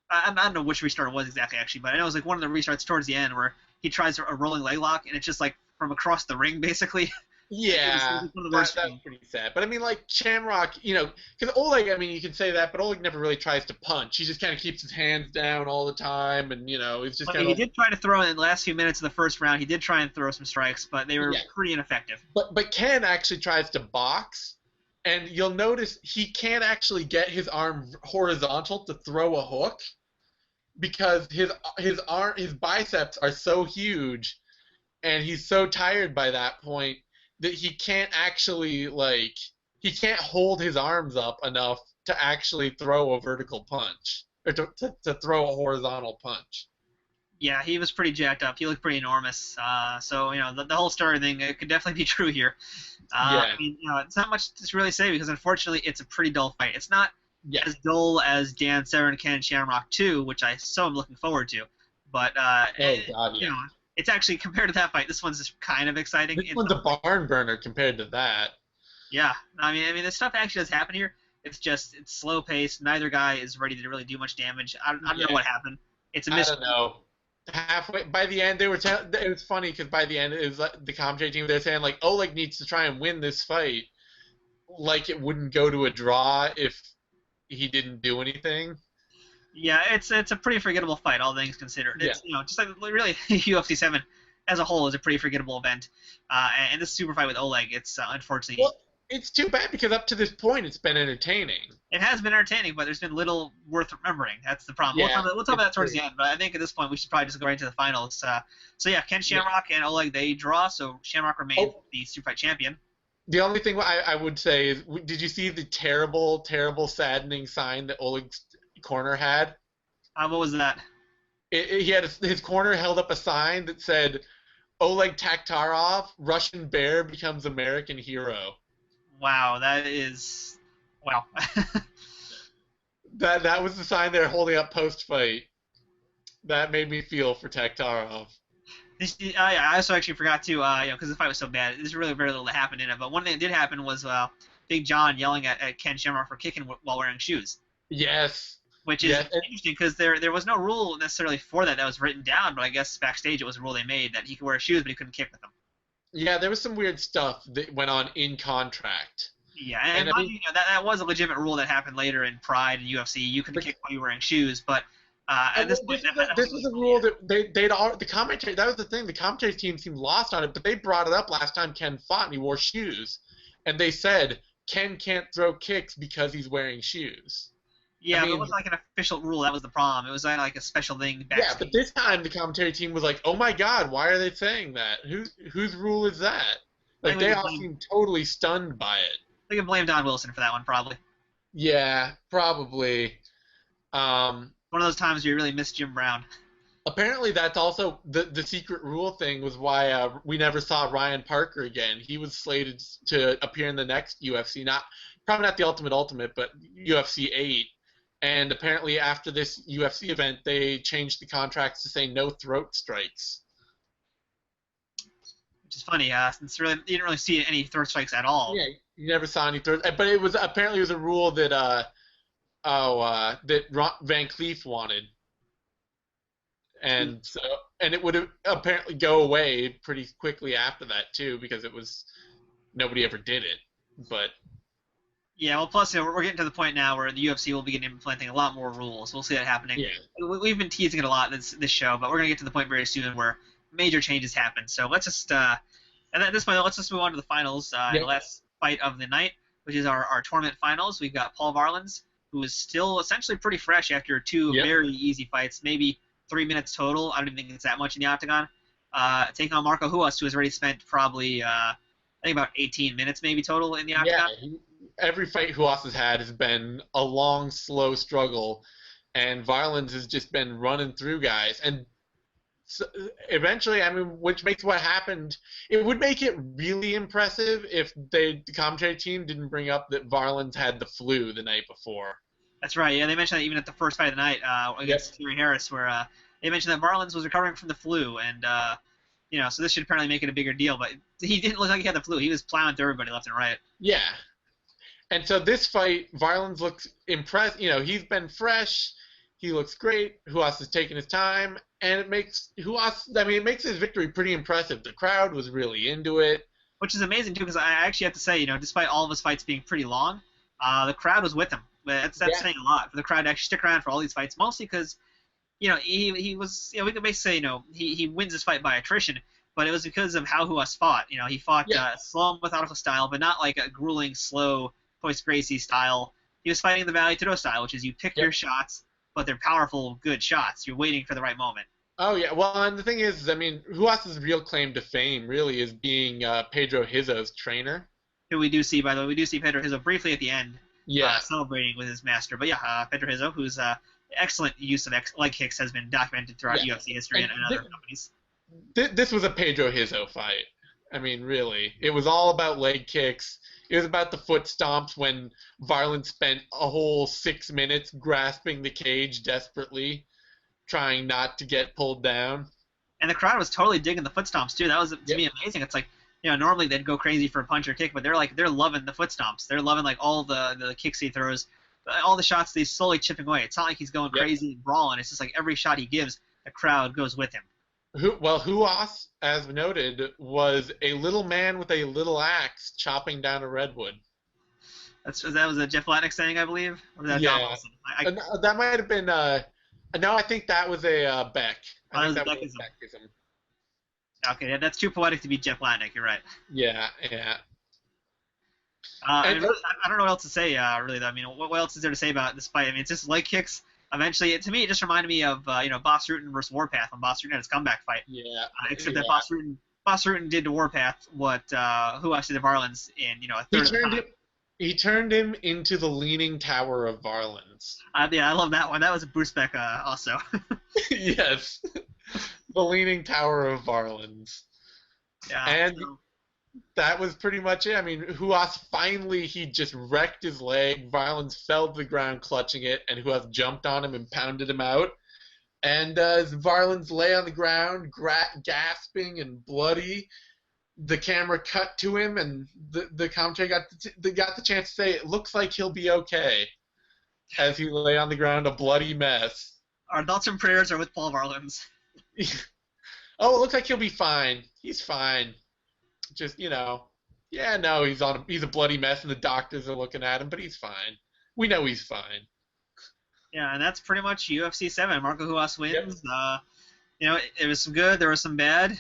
[SPEAKER 1] I don't know which restart it was exactly, actually, but I know it was one of the restarts towards the end where he tries a rolling leg lock, and it's just from across the ring, basically.
[SPEAKER 2] Yeah, that's pretty sad. But Shamrock, because Oleg, you can say that, but Oleg never really tries to punch. He just kind of keeps his hands down all the time, and he's just kind of. He
[SPEAKER 1] did try to throw in the last few minutes of the first round. He did try and throw some strikes, but they were pretty ineffective.
[SPEAKER 2] But Ken actually tries to box, and you'll notice he can't actually get his arm horizontal to throw a hook because his biceps are so huge, and he's so tired by that point that he can't actually he can't hold his arms up enough to actually throw a vertical punch or to throw a horizontal punch.
[SPEAKER 1] Yeah, he was pretty jacked up. He looked pretty enormous. So the whole story thing, it could definitely be true here. It's not much to really say because unfortunately it's a pretty dull fight. It's not as dull as Dan Severn, Ken Shamrock 2, which I so am looking forward to. But it's actually, compared to that fight, this one's just kind of exciting.
[SPEAKER 2] This one's a barn burner compared to that.
[SPEAKER 1] Yeah, this stuff actually does happen here. It's slow paced. Neither guy is ready to really do much damage. I don't know what happened. It's a mystery.
[SPEAKER 2] I don't know. Halfway by the end, they were it was funny because by the end it was the commentary team. They're saying Oleg needs to try and win this fight, it wouldn't go to a draw if he didn't do anything.
[SPEAKER 1] Yeah, it's a pretty forgettable fight, all things considered. It's just really UFC 7 as a whole is a pretty forgettable event. And this super fight with Oleg, it's unfortunately.
[SPEAKER 2] Well, it's too bad because up to this point it's been entertaining.
[SPEAKER 1] It has been entertaining, but there's been little worth remembering. That's the problem.
[SPEAKER 2] Yeah,
[SPEAKER 1] we'll talk about that towards the end, but I think at this point we should probably just go right into the finals. Ken Shamrock and Oleg, they draw, so Shamrock remains the super fight champion.
[SPEAKER 2] The only thing I would say is, did you see the terrible, terrible, saddening sign that Oleg corner had?
[SPEAKER 1] What was that?
[SPEAKER 2] He had his corner held up a sign that said, Oleg Taktarov, Russian bear becomes American hero.
[SPEAKER 1] Wow, that is... Wow.
[SPEAKER 2] That was the sign they're holding up post-fight. That made me feel for Taktarov.
[SPEAKER 1] I also actually forgot to, because the fight was so bad, there's really very little that happened in it. But one thing that did happen was Big John yelling at Ken Shamrock for kicking while wearing shoes.
[SPEAKER 2] Yes.
[SPEAKER 1] Which is interesting because there was no rule necessarily for that was written down, but I guess backstage it was a rule they made that he could wear shoes but he couldn't kick with them.
[SPEAKER 2] Yeah, there was some weird stuff that went on in contract.
[SPEAKER 1] Yeah, and I mean, that was a legitimate rule that happened later in Pride and UFC. You can kick while you're wearing shoes, but at this point,
[SPEAKER 2] this was a rule that the commentary. That was the thing. The commentary team seemed lost on it, but they brought it up last time Ken fought and he wore shoes, and they said Ken can't throw kicks because he's wearing shoes.
[SPEAKER 1] Yeah, but it wasn't like an official rule. That was the problem. It was like a special thing backstage.
[SPEAKER 2] Yeah, but this time the commentary team was like, "Oh my God, why are they saying that? Whose rule is that?" Like they all seemed totally stunned by it.
[SPEAKER 1] They can blame Don Wilson for that one, probably.
[SPEAKER 2] Yeah, probably.
[SPEAKER 1] One of those times you really miss Jim Brown.
[SPEAKER 2] Apparently, that's also the secret rule thing was why we never saw Ryan Parker again. He was slated to appear in the next UFC, probably not the Ultimate, but UFC 8. And apparently, after this UFC event, they changed the contracts to say no throat strikes.
[SPEAKER 1] Which is funny, since you didn't really see any throat strikes at all.
[SPEAKER 2] Yeah, you never saw any throat. But it was a rule that that Van Cleef wanted, and it would apparently go away pretty quickly after that too, because nobody ever did it. But
[SPEAKER 1] yeah, well, plus we're getting to the point now where the UFC will begin implementing a lot more rules. We'll see that happening.
[SPEAKER 2] Yeah.
[SPEAKER 1] We've been teasing it a lot this show, but we're gonna get to the point very soon where major changes happen. So let's just and at this point, let's just move on to the finals. The last fight of the night, which is our tournament finals. We've got Paul Varelans, who is still essentially pretty fresh after two very easy fights, maybe 3 minutes total. I don't even think it's that much in the octagon. Taking on Marco Ruas, who has already spent probably, I think about 18 minutes maybe total in the octagon.
[SPEAKER 2] Yeah, every fight Ruas has had has been a long, slow struggle, and Varelans has just been running through guys. And so eventually, I mean, which makes what happened, it would make it really impressive if the commentary team didn't bring up that Varelans had the flu the night before.
[SPEAKER 1] That's right. Yeah, they mentioned that even at the first fight of the night against Terry Harris, where they mentioned that Varelans was recovering from the flu, and so this should apparently make it a bigger deal. But he didn't look like he had the flu. He was plowing through everybody left and right.
[SPEAKER 2] Yeah, and so this fight, Varelans looks impressed. He's been fresh. He looks great. Ruas is taking his time, and it makes his victory pretty impressive. The crowd was really into it,
[SPEAKER 1] which is amazing too, because I actually have to say, despite all of his fights being pretty long, the crowd was with him. That's saying a lot for the crowd to actually stick around for all these fights, mostly because he was we could basically say he wins this fight by attrition, but it was because of how Ruas fought. He fought slow, methodical style, but not like a grueling, slow Royce Gracie style. He was fighting the Vale Tudo style, which is you pick your shots, but they're powerful, good shots. You're waiting for the right moment.
[SPEAKER 2] Oh yeah, well, and the thing is, I mean, Ruas' real claim to fame really is being Pedro Rizzo's trainer.
[SPEAKER 1] Who we do see, by the way, Pedro Rizzo briefly at the end. Celebrating with his master. But Pedro Rizzo, whose excellent use of leg kicks has been documented throughout UFC history and other companies.
[SPEAKER 2] This was a Pedro Rizzo fight. I mean, really. It was all about leg kicks. It was about the foot stomps when Varelans spent a whole 6 minutes grasping the cage desperately, trying not to get pulled down.
[SPEAKER 1] And the crowd was totally digging the foot stomps, too. That was, to me, amazing. It's like, normally they'd go crazy for a punch or kick, but they're loving the foot stomps. They're loving like all the kicks he throws, all the shots that he's slowly chipping away. It's not like he's going crazy and brawling. It's just like every shot he gives, the crowd goes with him.
[SPEAKER 2] Ruas, as noted, was a little man with a little axe chopping down a redwood.
[SPEAKER 1] That was a Jeff Latnick saying, I believe? Or was that Don Wilson?
[SPEAKER 2] That might have been no, I think that was a Beck. I think that was Beckism.
[SPEAKER 1] Okay, that's too poetic to be Jeff Latnick. You're right.
[SPEAKER 2] Yeah.
[SPEAKER 1] I don't know what else to say, really, though. I mean, what else is there to say about this fight? I mean, it's just leg kicks. Eventually, to me, it just reminded me of, Boss Rutan versus Warpath when Boss Rutan had his comeback fight.
[SPEAKER 2] Yeah.
[SPEAKER 1] Except that Boss Rutan did to Warpath what Ruas did to Varelans in, a third of the time.
[SPEAKER 2] He turned him into the Leaning Tower of Varlans.
[SPEAKER 1] Yeah, I love that one. That was a Bruce Beck also.
[SPEAKER 2] Yes, the Leaning Tower of Varlans.
[SPEAKER 1] Yeah.
[SPEAKER 2] And
[SPEAKER 1] So,
[SPEAKER 2] that was pretty much it. I mean, Huas finally, he just wrecked his leg. Varlans fell to the ground clutching it, and Huas jumped on him and pounded him out. And as Varlans lay on the ground, gasping and bloody, the camera cut to him, and the commentary got the chance to say, "It looks like he'll be okay," as he lay on the ground, a bloody mess.
[SPEAKER 1] our thoughts and prayers are with Paul Varelans.
[SPEAKER 2] Oh, it looks like he'll be fine. He's fine. Just, yeah, no, he's a bloody mess, and the doctors are looking at him, but he's fine. We know he's fine.
[SPEAKER 1] Yeah, and that's pretty much UFC 7. Marco Ruas wins.
[SPEAKER 2] Yep.
[SPEAKER 1] It was some good. There was some bad.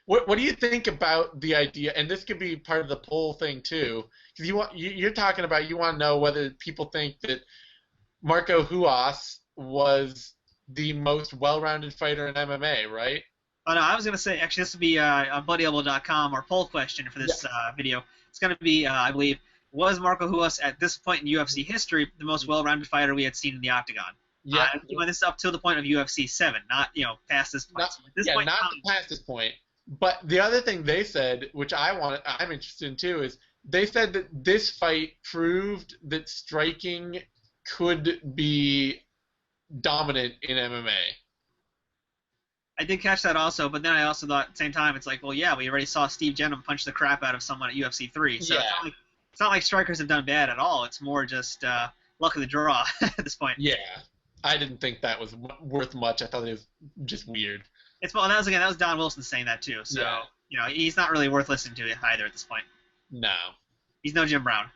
[SPEAKER 2] What do you think about the idea? And this could be part of the poll thing too, because you're talking about, you want to know whether people think that Marco Ruas was the most well-rounded fighter in MMA, right?
[SPEAKER 1] Oh no, I was gonna say actually this would be on BuddyElbow.com, our poll question for this video. It's gonna be I believe, was Marco Ruas at this point in UFC history the most well-rounded fighter we had seen in the octagon?
[SPEAKER 2] Yeah.
[SPEAKER 1] This is up till the point of UFC 7, not past this point.
[SPEAKER 2] Not past this point. But the other thing they said, which I'm interested in too, is they said that this fight proved that striking could be dominant in MMA.
[SPEAKER 1] I did catch that also, but then I also thought at the same time, it's like, well, yeah, we already saw Steve Jenham punch the crap out of someone at UFC 3, so it's not like strikers have done bad at all. It's more just luck of the draw at this point.
[SPEAKER 2] Yeah, I didn't think that was worth much. I thought it was just weird.
[SPEAKER 1] That was Don Wilson saying that too. So he's not really worth listening to either at this point.
[SPEAKER 2] No,
[SPEAKER 1] he's no Jim Brown.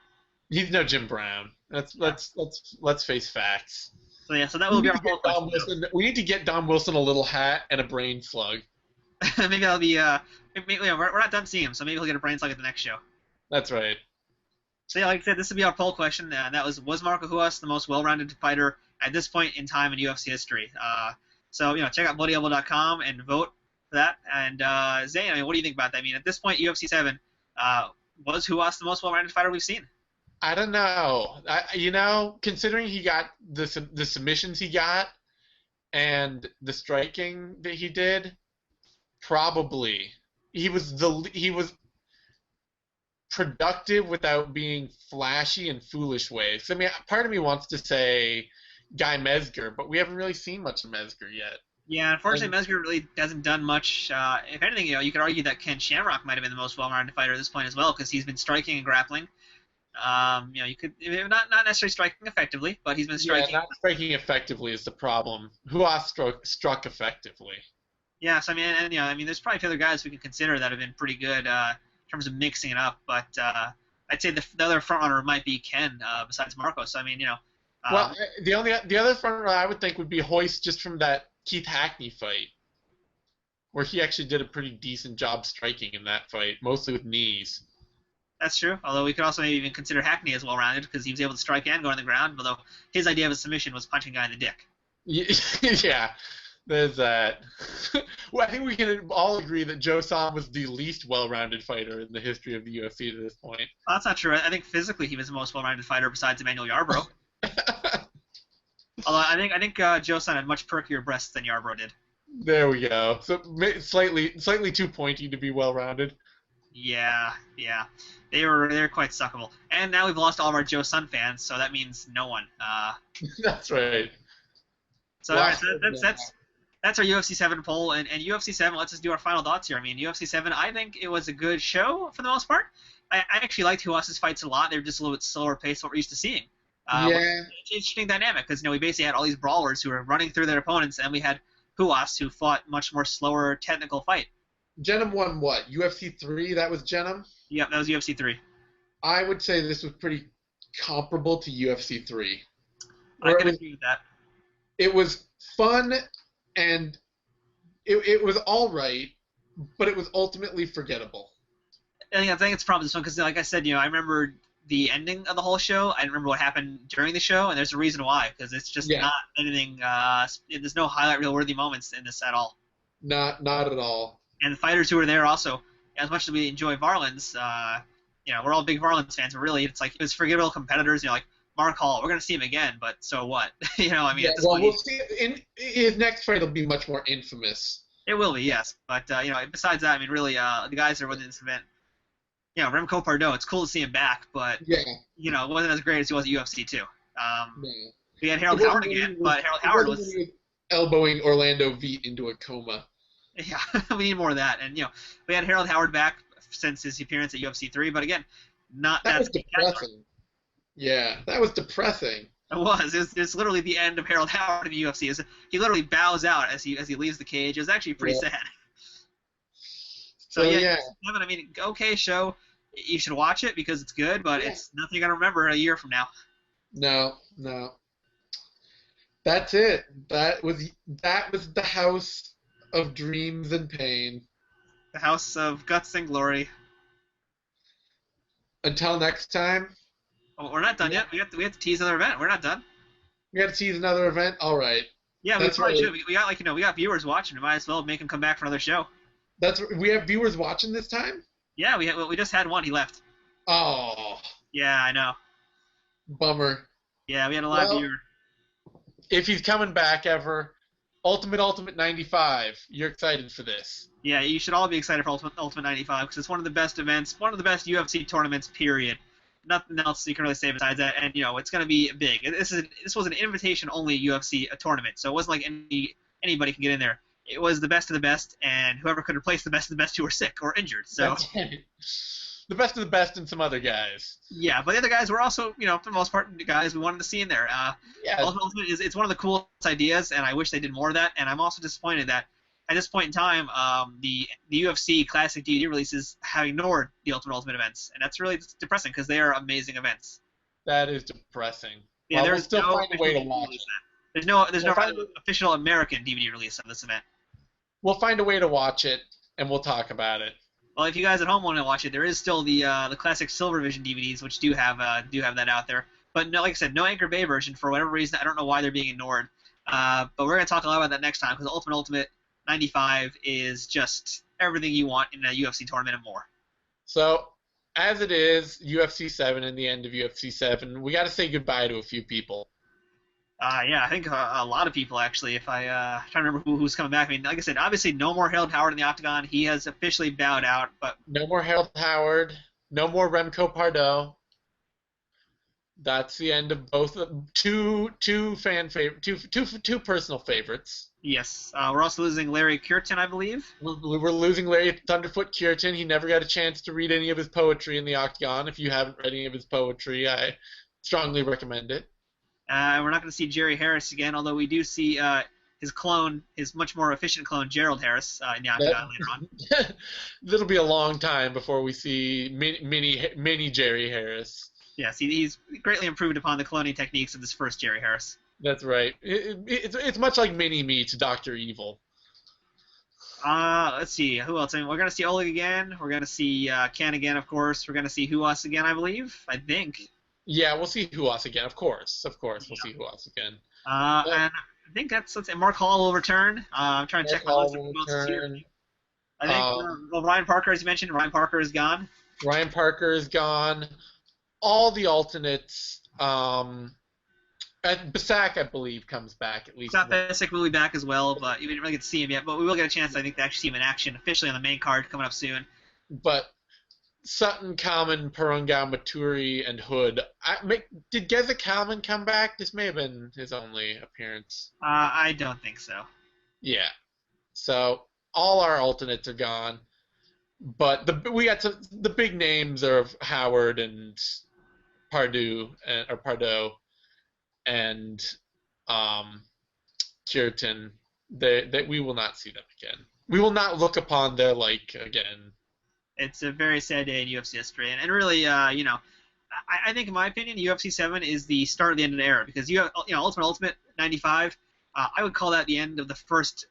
[SPEAKER 2] He's no Jim Brown. Let's face facts.
[SPEAKER 1] So that will be our whole question.
[SPEAKER 2] We need to get Don Wilson a little hat and a brain slug.
[SPEAKER 1] Maybe that'll be we're not done seeing him, so maybe he'll get a brain slug at the next show.
[SPEAKER 2] That's right.
[SPEAKER 1] So like I said, this will be our poll question, and that was Marco Ruas the most well-rounded fighter at this point in time in UFC history? So check out BuddyElbow.com and vote for that. And Zane, what do you think about that? I mean, at this point, UFC 7, was Ruas the most well-rounded fighter we've seen?
[SPEAKER 2] I don't know. Considering he got the submissions he got and the striking that he did, probably he was productive without being flashy and foolish ways. I mean, part of me wants to say Guy Mezger, but we haven't really seen much of Mezger yet.
[SPEAKER 1] Yeah, unfortunately, Mezger really hasn't done much. If anything, you could argue that Ken Shamrock might have been the most well-rounded fighter at this point as well, because he's been striking and grappling. You could not necessarily striking effectively, but he's been striking.
[SPEAKER 2] Yeah, not striking effectively is the problem. Ruas struck effectively.
[SPEAKER 1] Yeah, so there's probably a few other guys we can consider that have been pretty good in terms of mixing it up, but I'd say the other frontrunner might be Ken besides Marco. So
[SPEAKER 2] well, the other frontrunner I would think would be Hoist, just from that Keith Hackney fight, where he actually did a pretty decent job striking in that fight, mostly with knees.
[SPEAKER 1] That's true. Although we could also maybe even consider Hackney as well-rounded because he was able to strike and go on the ground. Although his idea of a submission was punching a guy in the dick.
[SPEAKER 2] Yeah, there's that. Well, I think we can all agree that Joe Son was the least well-rounded fighter in the history of the UFC to this point.
[SPEAKER 1] Well, that's not true. I think physically he was the most well-rounded fighter besides Emmanuel Yarbrough. Although I think Joe Son had much perkier breasts than Yarbrough did.
[SPEAKER 2] There we go. So slightly too pointy to be well-rounded.
[SPEAKER 1] Yeah. They're quite suckable. And now we've lost all of our Joe Son fans, so that means no one.
[SPEAKER 2] That's right.
[SPEAKER 1] So all right, that's our UFC 7 poll, and UFC 7. Let's just do our final thoughts here. I mean, UFC 7. I think it was a good show for the most part. I actually liked Ruas's fights a lot. They were just a little bit slower paced than what we're used to seeing. It's an interesting dynamic because we basically had all these brawlers who were running through their opponents, and we had Ruas who fought much more slower technical fight.
[SPEAKER 2] Jenham won what? UFC 3? That was Jenham?
[SPEAKER 1] Yep, that was UFC 3.
[SPEAKER 2] I would say this was pretty comparable to UFC 3.
[SPEAKER 1] I can agree with that.
[SPEAKER 2] It was fun, and it was all right, but it was ultimately forgettable.
[SPEAKER 1] I think it's probably this one because, like I said, I remember the ending of the whole show. I didn't remember what happened during the show, and there's a reason why, because it's just not anything. There's no highlight reel-worthy moments in this at all. Not
[SPEAKER 2] at all.
[SPEAKER 1] And the fighters who were there also, as much as we enjoy Varlans, we're all big Varelans fans, but really, it's like, it was forgettable competitors, like Mark Hall, we're going to see him again, but so what? I mean,
[SPEAKER 2] Yeah,
[SPEAKER 1] at this
[SPEAKER 2] well,
[SPEAKER 1] point,
[SPEAKER 2] we'll see. In his next fight will be much more infamous.
[SPEAKER 1] it will be, yes. But, besides that, I mean, really, the guys that are within this event, Remco Pardoel, it's cool to see him back, but,
[SPEAKER 2] Yeah.
[SPEAKER 1] it wasn't as great as he was at UFC, too.
[SPEAKER 2] No.
[SPEAKER 1] We had Harold Howard again, but Harold Howard was
[SPEAKER 2] elbowing Orlando Veet into a coma.
[SPEAKER 1] Yeah, we need more of that. And, we had Harold Howard back since his appearance at UFC 3, but again, not
[SPEAKER 2] That
[SPEAKER 1] that
[SPEAKER 2] was depressing. Yeah, that was depressing.
[SPEAKER 1] It was. It's literally the end of Harold Howard in the UFC. He literally bows out as he leaves the cage. It was actually pretty sad. So yeah, Kevin, I mean, okay show. You should watch it because it's good, but it's nothing you're gonna remember a year from now.
[SPEAKER 2] No. That's it. That was the house of dreams and pain.
[SPEAKER 1] The house of guts and glory.
[SPEAKER 2] Until next time.
[SPEAKER 1] Oh, we're not done yet. We have to tease another event. We're not done.
[SPEAKER 2] We got to tease another event. All right.
[SPEAKER 1] Yeah, we probably should. We got we got viewers watching. We might as well make them come back for another show.
[SPEAKER 2] We have viewers watching this time?
[SPEAKER 1] Yeah, we just had one. He left.
[SPEAKER 2] Oh.
[SPEAKER 1] Yeah, I know.
[SPEAKER 2] Bummer.
[SPEAKER 1] Yeah, we had a live viewer.
[SPEAKER 2] If he's coming back ever, Ultimate 95. You're excited for this.
[SPEAKER 1] Yeah, you should all be excited for Ultimate 95 because it's one of the best events, one of the best UFC tournaments, period. Nothing else you can really say besides that, and it's going to be big. This was an invitation-only UFC tournament, so it wasn't like anybody can get in there. It was the best of the best, and whoever could replace the best of the best who were sick or injured. So
[SPEAKER 2] the best of the best and some other guys.
[SPEAKER 1] Yeah, but the other guys were also, for the most part, the guys we wanted to see in there. Ultimate it's one of the coolest ideas, and I wish they did more of that. And I'm also disappointed that at this point in time, the UFC Classic DVD releases have ignored the Ultimate events, and that's really depressing because they are amazing events.
[SPEAKER 2] That is depressing.
[SPEAKER 1] Yeah,
[SPEAKER 2] we'll still find a way to watch it.
[SPEAKER 1] There's no official American DVD release of this event.
[SPEAKER 2] We'll find a way to watch it, and we'll talk about it.
[SPEAKER 1] Well, if you guys at home want to watch it, there is still the classic Silver Vision DVDs, which do have that out there. But no, like I said, no Anchor Bay version for whatever reason. I don't know why they're being ignored. But we're gonna talk a lot about that next time because Ultimate 95 is just everything you want in a UFC tournament and more.
[SPEAKER 2] So, as it is, UFC 7 and the end of UFC 7, we got to say goodbye to a few people.
[SPEAKER 1] Yeah, I think a lot of people, actually, if I trying to remember who's coming back. I mean, like I said, obviously no more Harold Howard in the octagon. He has officially bowed out. But
[SPEAKER 2] no more Harold Howard. No more Remco Pardoel. That's the end of both two personal favorites.
[SPEAKER 1] Yes, we're also losing Larry Curtin, I believe.
[SPEAKER 2] We're losing Larry Thunderfoot Curtin. He never got a chance to read any of his poetry in the octagon. If you haven't read any of his poetry, I strongly recommend it.
[SPEAKER 1] We're not going to see Jerry Harris again, although we do see his clone, his much more efficient clone, Gerald Harris, in the octagon later on.
[SPEAKER 2] It'll be a long time before we see mini Jerry Harris.
[SPEAKER 1] Yes, he's greatly improved upon the cloning techniques of this first Jerry Harris.
[SPEAKER 2] That's right. It's much like Mini-Me to Dr. Evil.
[SPEAKER 1] Let's see. Who else? I mean, we're going to see Oleg again. We're going to see Ken again, of course. We're going to see Ruas again, I believe. I think.
[SPEAKER 2] Yeah, we'll see Ruas again, of course. Of course, we'll see Ruas again.
[SPEAKER 1] And I think let's say Mark Hall will return. I'm trying to check my list. I think, Ryan Parker, as you mentioned, Ryan Parker is gone.
[SPEAKER 2] Ryan Parker is gone. All the alternates, Basak, I believe, comes back at least.
[SPEAKER 1] Basak will be back as well, but we didn't really get to see him yet. But we will get a chance, I think, to actually see him in action officially on the main card coming up soon.
[SPEAKER 2] But Sutton, Common, Perungao, Maturi, and Hood. Did Geza Kalman come back? This may have been his only appearance.
[SPEAKER 1] I don't think so.
[SPEAKER 2] Yeah. So all our alternates are gone. But we got the big names are Howard and Pardoel and Curtin. That we will not see them again. We will not look upon their like again.
[SPEAKER 1] It's a very sad day in UFC history, and really, I think, in my opinion, UFC 7 is the start of the end of the era because Ultimate 95. I would call that the end of the first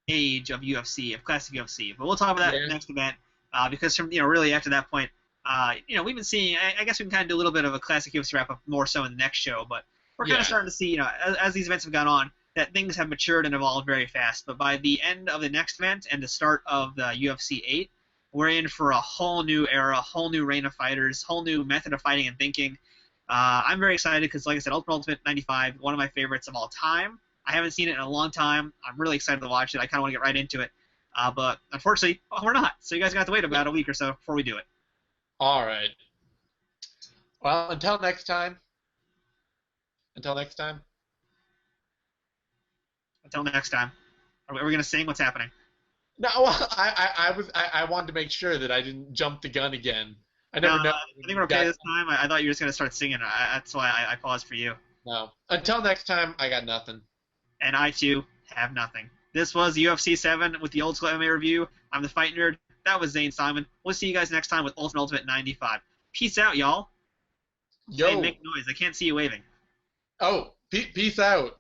[SPEAKER 1] age of UFC, of classic UFC. But we'll talk about that next event because from really after that point, we've been seeing. I guess we can kind of do a little bit of a classic UFC wrap up more so in the next show, but we're kind of starting to see, as these events have gone on, that things have matured and evolved very fast. But by the end of the next event and the start of the UFC 8. we're in for a whole new era, a whole new reign of fighters, whole new method of fighting and thinking. I'm very excited because, like I said, Ultimate 95, one of my favorites of all time. I haven't seen it in a long time. I'm really excited to watch it. I kind of want to get right into it. But unfortunately, we're not. So you guys got to wait about a week or so before we do it.
[SPEAKER 2] All right. Well, until next time. Until next time.
[SPEAKER 1] Until next time. Are we going to sing? What's happening?
[SPEAKER 2] No, well, I wanted to make sure that I didn't jump the gun again. I never know.
[SPEAKER 1] I think we're okay this time. I thought you were just going to start singing. That's why I paused for you.
[SPEAKER 2] No. Until next time, I got nothing.
[SPEAKER 1] And I, too, have nothing. This was UFC 7 with the Old School MMA review. I'm the Fight Nerd. That was Zane Simon. We'll see you guys next time with Ultimate 95. Peace out, y'all.
[SPEAKER 2] Yo.
[SPEAKER 1] Zane, make noise. I can't see you waving.
[SPEAKER 2] Oh, peace out.